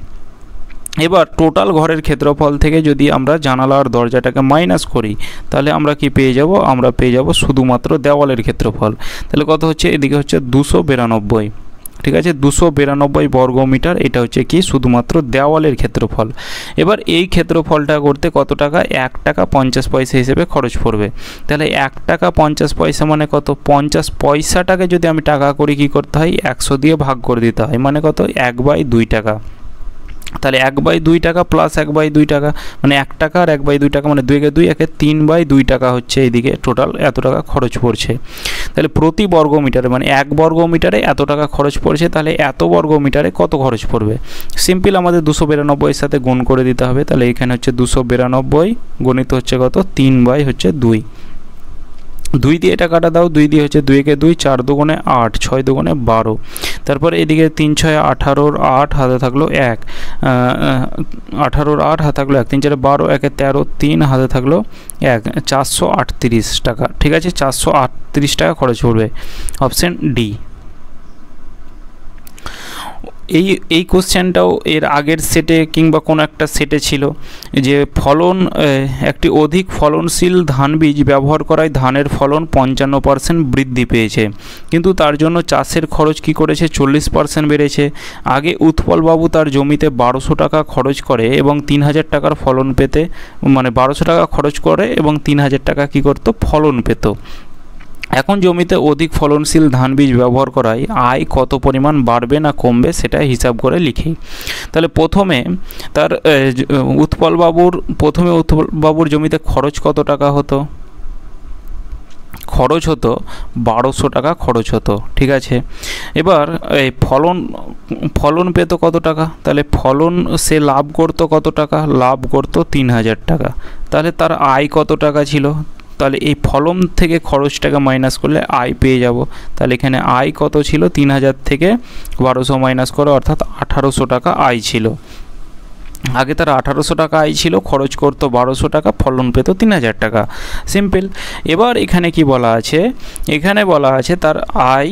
Speaker 1: এবার টোটাল ঘরের ক্ষেত্রফল থেকে যদি আমরা জানালা আর দরজাটাকে মাইনাস করি তাহলে আমরা কি পেয়ে যাব, আমরা পেয়ে যাব শুধুমাত্র দেওয়ালের ক্ষেত্রফল। তাহলে কত হচ্ছে, এদিকে হচ্ছে 292। ঠিক আছে, 292 বর্গমিটার, এটা হচ্ছে কি শুধুমাত্র দেওয়ালের ক্ষেত্রফল। এবার এই ক্ষেত্রফলটা করতে কত টাকা, 1 টাকা 50 পয়সা হিসেবে খরচ পড়বে। তাহলে 1 টাকা 50 পয়সা মানে কত, 50 পয়সাটাকে যদি আমি টাকা করি কি করতে হয় 100 দিয়ে ভাগ করে দিতে হয়, মানে কত 1/2 টাকা। তাহলে 1/2 টাকা প্লাস 1/2 টাকা মানে 1 টাকা আর 1/2 টাকা মানে 2 কে 2 একে 3/2 টাকা হচ্ছে এইদিকে টোটাল এত টাকা খরচ পড়ছে। তাহলে প্রতি বর্গমিটারে মানে 1 বর্গমিটারে এত টাকা খরচ পড়ছে, তাহলে এত বর্গমিটারে কত খরচ পড়বে, সিম্পল আমাদের 292 এর সাথে গুণ করে দিতে হবে। তাহলে এখানে হচ্ছে 292 গণিত হচ্ছে কত 3/2, 2 দিয়ে এটা কাটা দাও, 2 দিয়ে হচ্ছে 2 একে 2, 4 দুগুণে 8, 6 দুগুণে 12, তারপরে এদিকে 3 6 18 8 হাতে থাকলো 1, 18 8 হাতে থাকলো 1, 3 4 12, 1 13, 3 হাতে থাকলো 1, 438 টাকা। ঠিক আছে, 438 টাকা খরচ পড়বে, অপশন ডি। এই এই কোশ্চেনটাও এর আগের সেটে কিংবা কোনো একটা সেটে ছিল যে ফলন একটি অধিক ফলনশীল ধান বীজ ব্যবহার করায় ধানের ফলন 55% বৃদ্ধি পেয়েছে, কিন্তু তার জন্য চাষের খরচ কি করেছে 40% বেড়েছে। আগে উৎপলবাবু তার জমিতে 1200 টাকা খরচ করে এবং 3000 টাকার ফলন পেতে, মানে 1200 টাকা খরচ করে এবং 3000 টাকা কী করতো, ফলন পেত। এখন জমিতে অধিক ফলনশীল ধান বীজ ব্যবহার করায় আয় কত পরিমাণ বাড়বে না কমবে সেটা হিসাব করে লিখি। তাহলে প্রথমে তার উৎপলবাবুর জমিতে খরচ কত টাকা হতো, খরচ হতো 1200 টাকা খরচ হতো, ঠিক আছে। এবার এই ফলন পেত কত টাকা, তাহলে ফলন সে লাভ করতো কত টাকা, লাভ করতো 3000 টাকা। তাহলে তার আয় কত টাকা ছিল, তাহলে এই ফলন থেকে খরচটাকে মাইনাস করলে আয় পেয়ে যাব। তাহলে এখানে আয় কত ছিল, 3000 থেকে 1200 মাইনাস করে অর্থাৎ 1800 টাকা আয় ছিল। আগে তার 1800 টাকা আয় ছিল, খরচ করতো 1200 টাকা, ফলন পেত 3000 টাকা, সিম্পল। এবার এখানে কি বলা আছে, এখানে বলা আছে তার আয়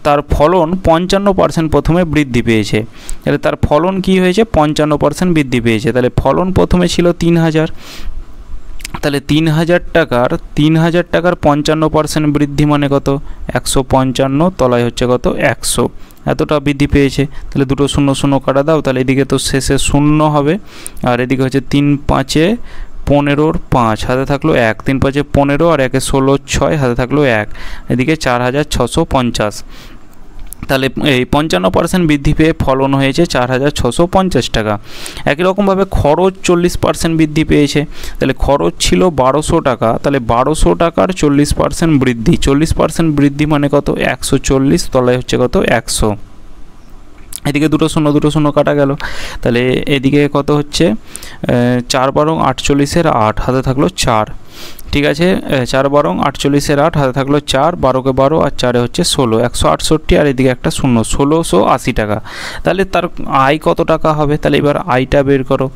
Speaker 1: তার ফলন 55% প্রথমে বৃদ্ধি পেয়েছে। তাহলে তার ফলন কি হয়েছে, 55% বৃদ্ধি পেয়েছে। তাহলে ফলন প্রথমে ছিল 3000, তাহলে 3000 টাকার 55% বৃদ্ধি মানে কত, 155, তলায় হচ্ছে কত 100, এতটা বৃদ্ধি পেয়েছে। তাহলে দুটো 0 0 কাটা দাও, তাহলে এদিকে তো শেষে 0 হবে, আর এদিকে হচ্ছে 3 5 15 5, হাতে থাকলো 1, 3 5 15 আর 1 16 6, হাতে থাকলো 1, এদিকে 4650। তাহলে এই 55% বৃদ্ধি পেয়ে ফলন হয়েছে 4650 টাকা। একই রকমভাবে খরচ 40% বৃদ্ধি পেয়েছে। তাহলে খরচ ছিল 1200 টাকা, তাহলে 1200 টাকার 40% বৃদ্ধি, 40% বৃদ্ধি মানে কত, 140, তলায় হচ্ছে কত 100। এদিকে দুটো 0 কাটা গেল, তাহলে এদিকে কত হচ্ছে 4 12 48 8, হাতে থাকলো 4, ঠিক আছে। 4 12 48 8, হাতে থাকলো 4, 12 কে 12 আর 4 হচ্ছে 16, 168, আর এদিকে একটা 0, 1680 টাকা। তাহলে তার আয় কত টাকা হবে, তাহলে এবার আয়টা বের করো।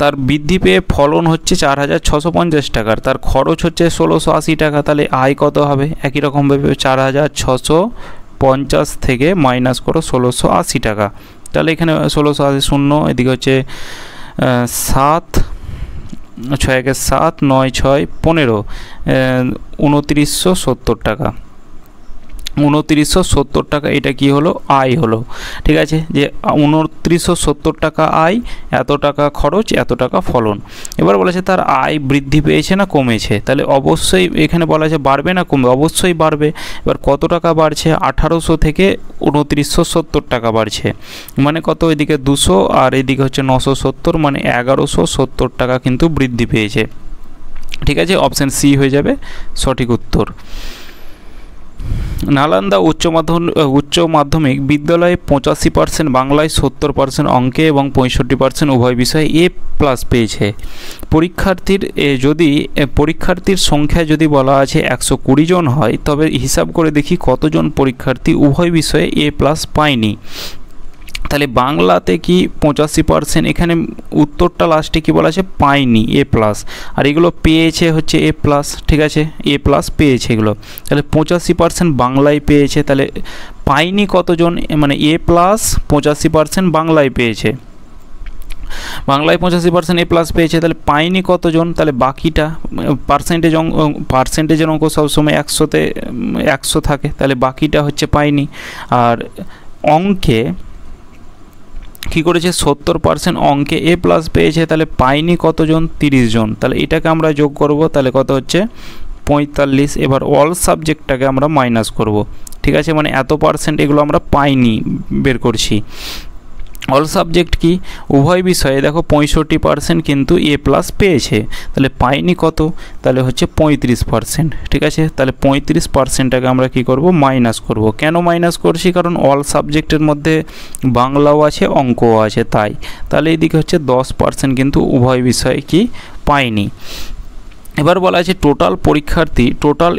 Speaker 1: তার বৃদ্ধি পেয়ে ফলন হচ্ছে 4650 টাকার, তার খরচ হচ্ছে 1680 টাকা, তাহলে আয় কত হবে, একই রকমভাবে 4650 থেকে মাইনাস করো 1680 টাকা। তাহলে এখানে 1680 0, এদিকে হচ্ছে 7 6 7 9 6 15, 2970 টাকা, 2970 টাকা। এটা কি হলো, আয় হলো, ঠিক আছে। যে 2970 টাকা আয়, এত টাকা খরচ, এত টাকা ফলন। এবার বলেছে তার আয় বৃদ্ধি পেয়েছে না কমেছে, তাহলে অবশ্যই এখানে বলা আছে বাড়বে না কমবে, অবশ্যই বাড়বে। এবার কত টাকা বাড়ছে, 1800 থেকে 2970 টাকা বাড়ছে, মানে কত, এদিকে 200 আর এদিকে হচ্ছে 970, মানে 1170 টাকা কিন্তু বৃদ্ধি পেয়েছে, ঠিক আছে। অপশান সি হয়ে যাবে সঠিক উত্তর। নালন্দা উচ্চ মাধ্যমিক বিদ্যালয়ে 85% বাংলায়, 70% অঙ্কে এবং 65% উভয় বিষয়ে A+ পেয়েছে। পরীক্ষার্থীর সংখ্যা যদি বলা আছে 120 জন হয়, তবে হিসাব করে দেখি কতজন পরীক্ষার্থী উভয় বিষয়ে A+ পায়নি। তাহলে বাংলাতে কি 85%, এখানে উত্তরটা লাস্টে কি বলা আছে, পায়নি A+, আর এগুলো পেয়েছে হচ্ছে A+, ঠিক আছে, A+ পেয়েছে এগুলো। তাহলে 85% বাংলায় পেয়েছে, তাহলে পায়নি কতজন, মানে A+, 85% বাংলায় পেয়েছে, বাংলায় 85% A+ পেয়েছে, তাহলে পায়নি কতজন, তাহলে বাকিটা পার্সেন্টেজের অঙ্ক সবসময় 100তে 100 থাকে, তাহলে বাকিটা হচ্ছে পায়নি। আর অঙ্কে কী করেছে, 70% অঙ্কে A+ পেয়েছে, তাহলে পায়নি কতজন, 30 জন। তাহলে এটাকে আমরা যোগ করব, তাহলে কত হচ্ছে 45। এবার অল সাবজেক্টটাকে আমরা মাইনাস করব, ঠিক আছে, মানে এত পার্সেন্ট এগুলো আমরা পাইনি বের করছি। অল সাবজেক্ট কি, উভয় বিষয়ে দেখো 65% কিন্তু A+ পেয়েছে, তাহলে পাইনি কত, তাহলে হচ্ছে 35%, ঠিক আছে। তাহলে 35%টাকে আমরা কি করব, মাইনাস করব। কেন মাইনাস করছি, কারণ অল সাবজেক্টের মধ্যে বাংলাও আছে অঙ্কও আছে, তাহলে এদিকে হচ্ছে 10% কিন্তু উভয় বিষয়ে কি পাইনি। এবার বলা আছে টোটাল পরীক্ষার্থী, টোটাল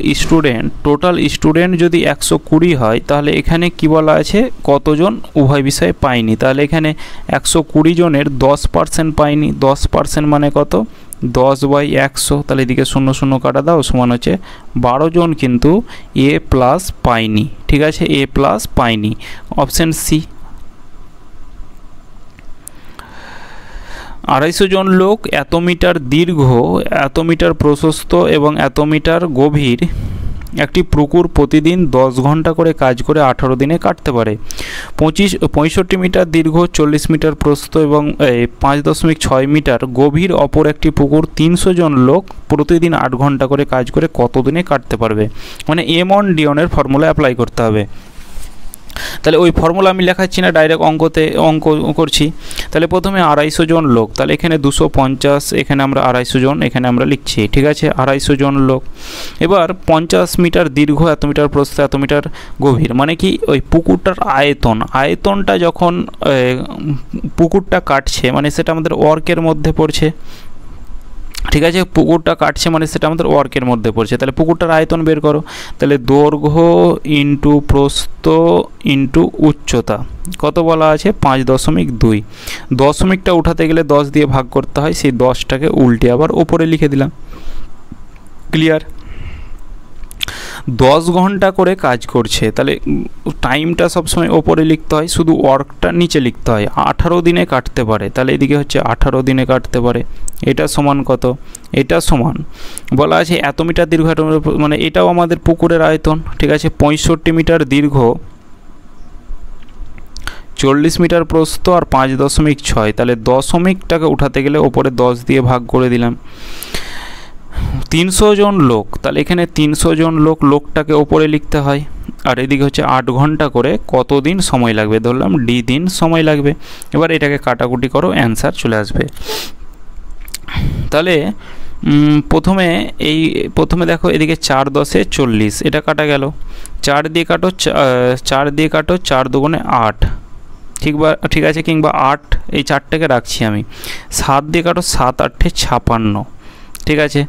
Speaker 1: স্টুডেন্ট যদি 120 হয়, তাহলে এখানে কি বলা আছে কতজন উভয় বিষয়ে পায়নি। তাহলে এখানে 120 জনের 10% পায়নি, 10% মানে কত, 10/100, তাহলে এদিকে 0 0 কাটা দাও, সমান হচ্ছে 12 জন কিন্তু এ প্লাস পায়নি। ঠিক আছে, এ প্লাস পায়নি, অপশান সি। 250 জন লোক এত মিটার দীর্ঘ, এত মিটার প্রশস্ত এবং এত মিটার গভীর একটি পুকুর প্রতিদিন 10 ঘন্টা করে কাজ করে 18 দিনে কাটতে পারে। 65 মিটার দীর্ঘ, 40 মিটার প্রস্থ এবং 5.6 মিটার গভীর অপর একটি পুকুর 300 জন লোক প্রতিদিন 8 ঘন্টা করে কাজ করে কত দিনে কাটতে পারবে? মানে এমন ডিওনের ফর্মুলা অ্যাপ্লাই করতে হবে। তাহলে ওই ফর্মুলা আমি লেখাচ্ছি না, ডাইরেক্ট অঙ্ক করছি। তাহলে প্রথমে 250 জন লোক, তাহলে এখানে 250, এখানে আমরা 250 জন এখানে আমরা লিখছি। ঠিক আছে, 250 জন লোক। এবার 50 মিটার দীর্ঘ, এত মিটার প্রস্থ, এত মিটার গভীর, মানে কি ওই পুকুরটার আয়তনটা যখন পুকুরটা কাটছে মানে সেটা আমাদের ওয়ার্কের মধ্যে পড়ছে। ঠিক আছে, পুকুরটা কাটছে মানে সেটা আমাদের ওয়ার্কের মধ্যে পড়ছে। তাহলে পুকুরটার আয়তন বের করো। তাহলে দৈর্ঘ্য ইন্টু প্রস্থ ইন্টু উচ্চতা কত বলা আছে? 5.2। দশমিকটা উঠাতে গেলে 10 দিয়ে ভাগ করতে হয়, সেই 10টাকে উল্টে আবার ওপরে লিখে দিলাম। ক্লিয়ার? 10 ঘন্টা করে কাজ করছে, তাহলে টাইমটা সবসময় ওপরে লিখতে হয়, শুধু ওয়ার্কটা নিচে লিখতে হয়। 18 দিনে কাটতে পারে, তাহলে এদিকে হচ্ছে 18 দিনে কাটতে পারে। এটা সমান কত? এটা সমান বলা আছে এত মিটার দীর্ঘ, মানে এটাও আমাদের পুকুরের আয়তন। ঠিক আছে, 65 মিটার দীর্ঘ, 40 মিটার প্রস্থ আর 5.6, তাহলে দশমিকটাকে উঠাতে গেলে ওপরে 10 দিয়ে ভাগ করে দিলাম। 300 জন লোক, তাহলে এখানে 300 জন লোকটাকে ওপরে লিখতে হয়, আর এদিকে হচ্ছে 8 ঘন্টা করে কত দিন সময় লাগবে? ধরলাম ডি দিন সময় লাগবে। এবার এটাকে কাটাকুটি করো, অ্যান্সার চলে আসবে। তাহলে প্রথমে দেখো এদিকে 4 10 40, এটা কাটা গেল। 4 দিয়ে কাটো, 4 দুগুণে 8, ঠিক আছে, কিংবা 8, এই 4টাকে রাখছি আমি। 7 দিয়ে কাটো, 7 8 56। ঠিক আছে,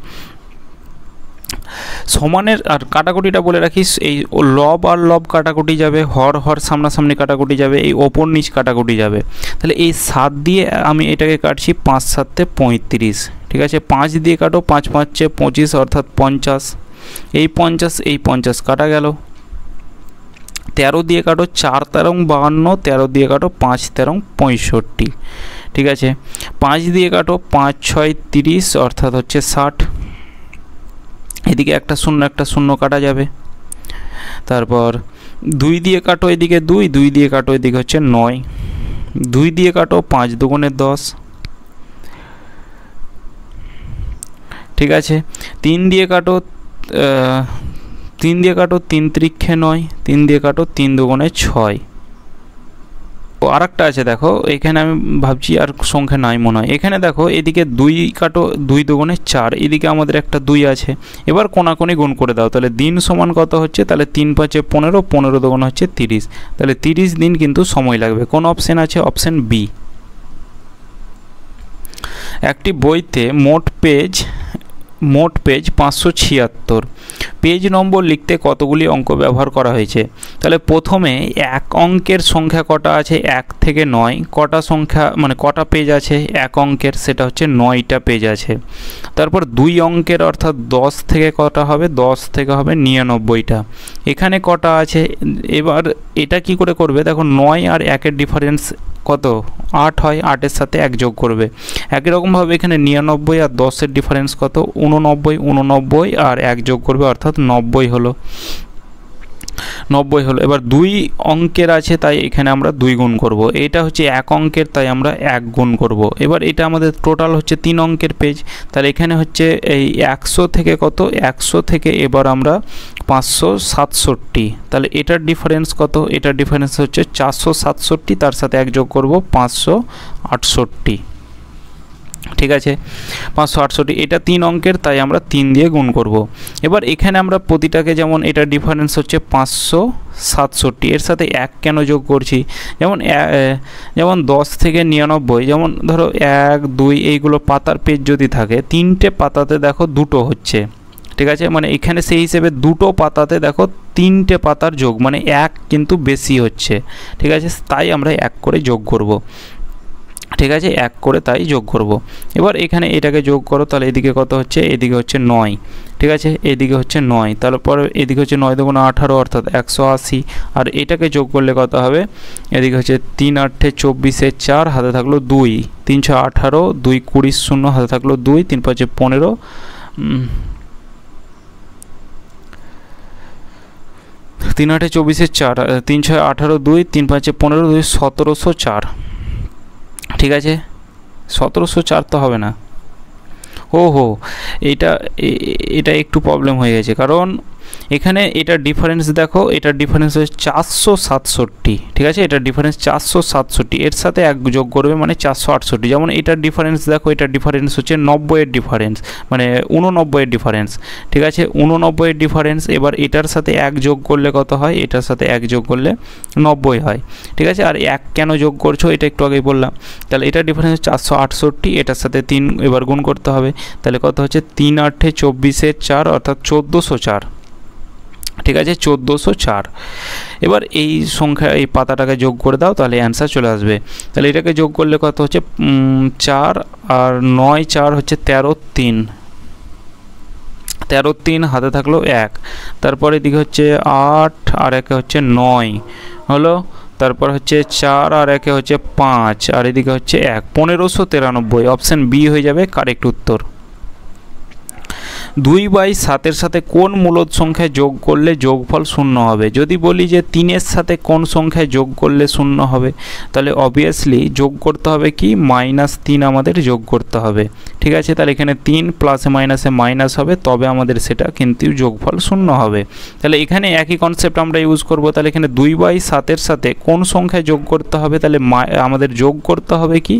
Speaker 1: সমানের আর কাটাকুটিটা বলে রাখিস, এই লব আর লব কাটাকুটি যাবে, হর সামনাসামনি কাটাকুটি যাবে, এই ওপর নিচ কাটাকুটি যাবে। তাহলে এই 7 দিয়ে আমি এটাকে কাটছি, 5 7 35। ঠিক আছে, 5 দিয়ে কাটো, 5 5 25, অর্থাৎ 50। এই 50 কাটা গেল। 13 দিয়ে কাটো, 4 13 52, 13 দিয়ে কাটো, 5 13 65। ঠিক আছে, 5 দিয়ে কাটো, 5 6 30, অর্থাৎ হচ্ছে 60। এদিকে একটা শূন্য কাটা যাবে। তারপর 2 দিয়ে কাটো, এদিকে 2 দিয়ে কাটো, এদিকে হচ্ছে 9। 2 দিয়ে কাটো, 5 দুগুণে 10। ঠিক আছে, 3 দিয়ে কাটো, 3 3 9, 3 দিয়ে কাটো, 3 দুগুণে 6। আর একটা আছে দেখো, এখানে আমি ভাবছি আর সংখ্যা নাই মনে হয়। এখানে দেখো এদিকে 2 কাটো, 2 দুগুণে 4, এদিকে আমাদের একটা 2 আছে। এবার কোনাকুনি গুণ করে দাও, তাহলে দিন সমান কত হচ্ছে? তাহলে 3 5 15, 15 দুগুণে হচ্ছে 30, তাহলে 30 দিন কিন্তু সময় লাগবে। কোন অপশান আছে? Option B. একটি বইতে মোট পেজ 576। পেজ নম্বর লিখতে কতগুলি অঙ্ক ব্যবহার করা হয়েছে? তাহলে প্রথমে এক অঙ্কের সংখ্যা কটা আছে? 1 থেকে 9। কটা সংখ্যা মানে কটা পেজ আছে এক অঙ্কের? সেটা হচ্ছে 9টা পেজ আছে। তারপর 2 অঙ্কের অর্থাৎ 10 থেকে কটা হবে? 10 থেকে হবে 99টা। এখানে কটা আছে? এবার এটা কি করে করবে? দেখো 9 আর 1-এর ডিফারেন্স কত? 8 হয়, 8-এর সাথে 1 যোগ করবে। একই রকমভাবে এখানে 99 আর 10-এর ডিফারেন্স কত? 89 আর 1 যোগ করবে, অর্থাৎ 90 হলো। এবার 2 অঙ্কের আছে, তাই এখানে আমরা 2 গুণ করব। এটা হচ্ছে 1 অঙ্কের, তাই আমরা 1 গুণ করব। এবার এটা আমাদের টোটাল হচ্ছে 3 অঙ্কের পেজ, তাহলে এখানে হচ্ছে এই 100 থেকে কত? 100 থেকে এবার আমরা 567, তাহলে এটার ডিফারেন্স কত? এটার ডিফারেন্স হচ্ছে 467, তার সাথে 1 যোগ করব 568। ঠিক আছে, 568। এটা 3 অঙ্কের, তাই আমরা 3 দিয়ে গুণ করব। এবার এখানে আমরা প্রতিটাকে, যেমন এটা ডিফারেন্স হচ্ছে 567, এর সাথে 1 কেন যোগ করছি? যেমন 10 থেকে 99, যেমন ধরো 1 2 এইগুলো পাতার পেজ যদি থাকে, 3টে পাতাতে দেখো 2টো হচ্ছে। ঠিক আছে, মানে এখানে সেই হিসেবে 2টো পাতাতে দেখো 3টে পাতার যোগ, মানে 1 কিন্তু বেশি হচ্ছে। ঠিক আছে, তাই আমরা 1 করে যোগ করব। ঠিক আছে, 1 করে তাই যোগ করব। এবার এখানে এটাকে যোগ করো, তাহলে এদিকে কত হচ্ছে, এদিকে হচ্ছে 9, ঠিক আছে, এদিকে হচ্ছে 9, তারপর এদিকে হচ্ছে 9 দুগুণ 18 অর্থাৎ 180, আর এটাকে যোগ করলে কত হবে, এদিকে হচ্ছে 3 8 24 4 হাতে থাকলো 2, 3 6 18, 2 20 0 হাতে থাকলো 2, 3 5 15, 3 8 24 4, 3 6 18, 2 3 5 15, 2 1704, ঠিক আছে, 1704 তো হবে না, ওহো এটা একটু প্রবলেম হয়ে গেছে, কারণ এখানে এটার ডিফারেন্স দেখো, এটার ডিফারেন্স হচ্ছে 467, ঠিক আছে, এটার ডিফারেন্স 467, এর সাথে 1 যোগ করবে মানে 468, যেমন এটার ডিফারেন্স দেখো, এটার ডিফারেন্স হচ্ছে 90 এর ডিফারেন্স, মানে 89 এর ডিফারেন্স, ঠিক আছে, 89 এর ডিফারেন্স। এবার এটার সাথে 1 যোগ করলে কত হয়, এটার সাথে 1 যোগ করলে 90 হয়, ঠিক আছে, আর 1 কেন যোগ করছো এটা একটু আগেই বললাম, তাহলে এটার ডিফারেন্স 468, এটার সাথে 3 এবার গুণ করতে হবে, তাহলে কত হচ্ছে 3 8 24 4 অর্থাৎ 1404, ঠিক আছে, 1404। এবার এই সংখ্যা, এই পাতাটাকে যোগ করে দাও, তাহলে অ্যান্সার চলে আসবে। তাহলে এটাকে যোগ করলে কত হচ্ছে, 4 আর 9 4 হচ্ছে 13 3, 13 3 হাতে থাকলো 1, তারপরে এদিকে হচ্ছে 8 আর 1 হচ্ছে 9 হলো, তারপর হচ্ছে 4 আর 1 হচ্ছে 5, আর এদিকে হচ্ছে 1, 1593, অপশান বি হয়ে যাবে কারেক্ট উত্তর। 2/7 সাথে কোন মূলদ সংখ্যায় যোগ করলে যোগফল 0 হবে, যদি বলি যে 3 এর সাথে কোন সংখ্যায় যোগ করলে 0 হবে, তাহলে অবভিয়াসলি যোগ করতে হবে কি, -3 আমাদের যোগ করতে হবে, ঠিক আছে, তাহলে এখানে 3 প্লাসে মাইনাসে মাইনাস হবে, তবে আমাদের সেটা কিন্তু যোগফল 0 হবে। তাহলে এখানে একই কনসেপ্ট আমরা ইউজ করব, তাহলে এখানে 2/7 সাথে কোন সংখ্যায় যোগ করতে হবে, তাহলে আমাদের যোগ করতে হবে কি,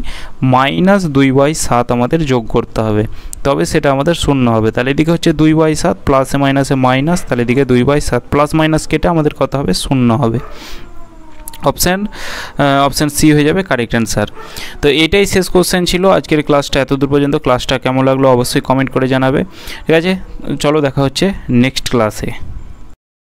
Speaker 1: -2/7 আমাদের যোগ করতে হবে, তবে সেটা আমাদের 0 হবে। তাহলে এদিকে হচ্ছে 2/7 প্লাসে মাইনাসে মাইনাস, তাহলে এদিকে 2/7 প্লাস মাইনাস কেটে আমাদের কত হবে, 0 হবে। অপশান সি হয়ে যাবে কারেক্ট অ্যান্সার। তো এটাই শেষ কোশ্চেন ছিল আজকের ক্লাসটা, এতদূর পর্যন্ত। ক্লাসটা কেমন লাগলো অবশ্যই কমেন্ট করে জানাবে, ঠিক আছে, চলো দেখা হচ্ছে নেক্সট ক্লাসে।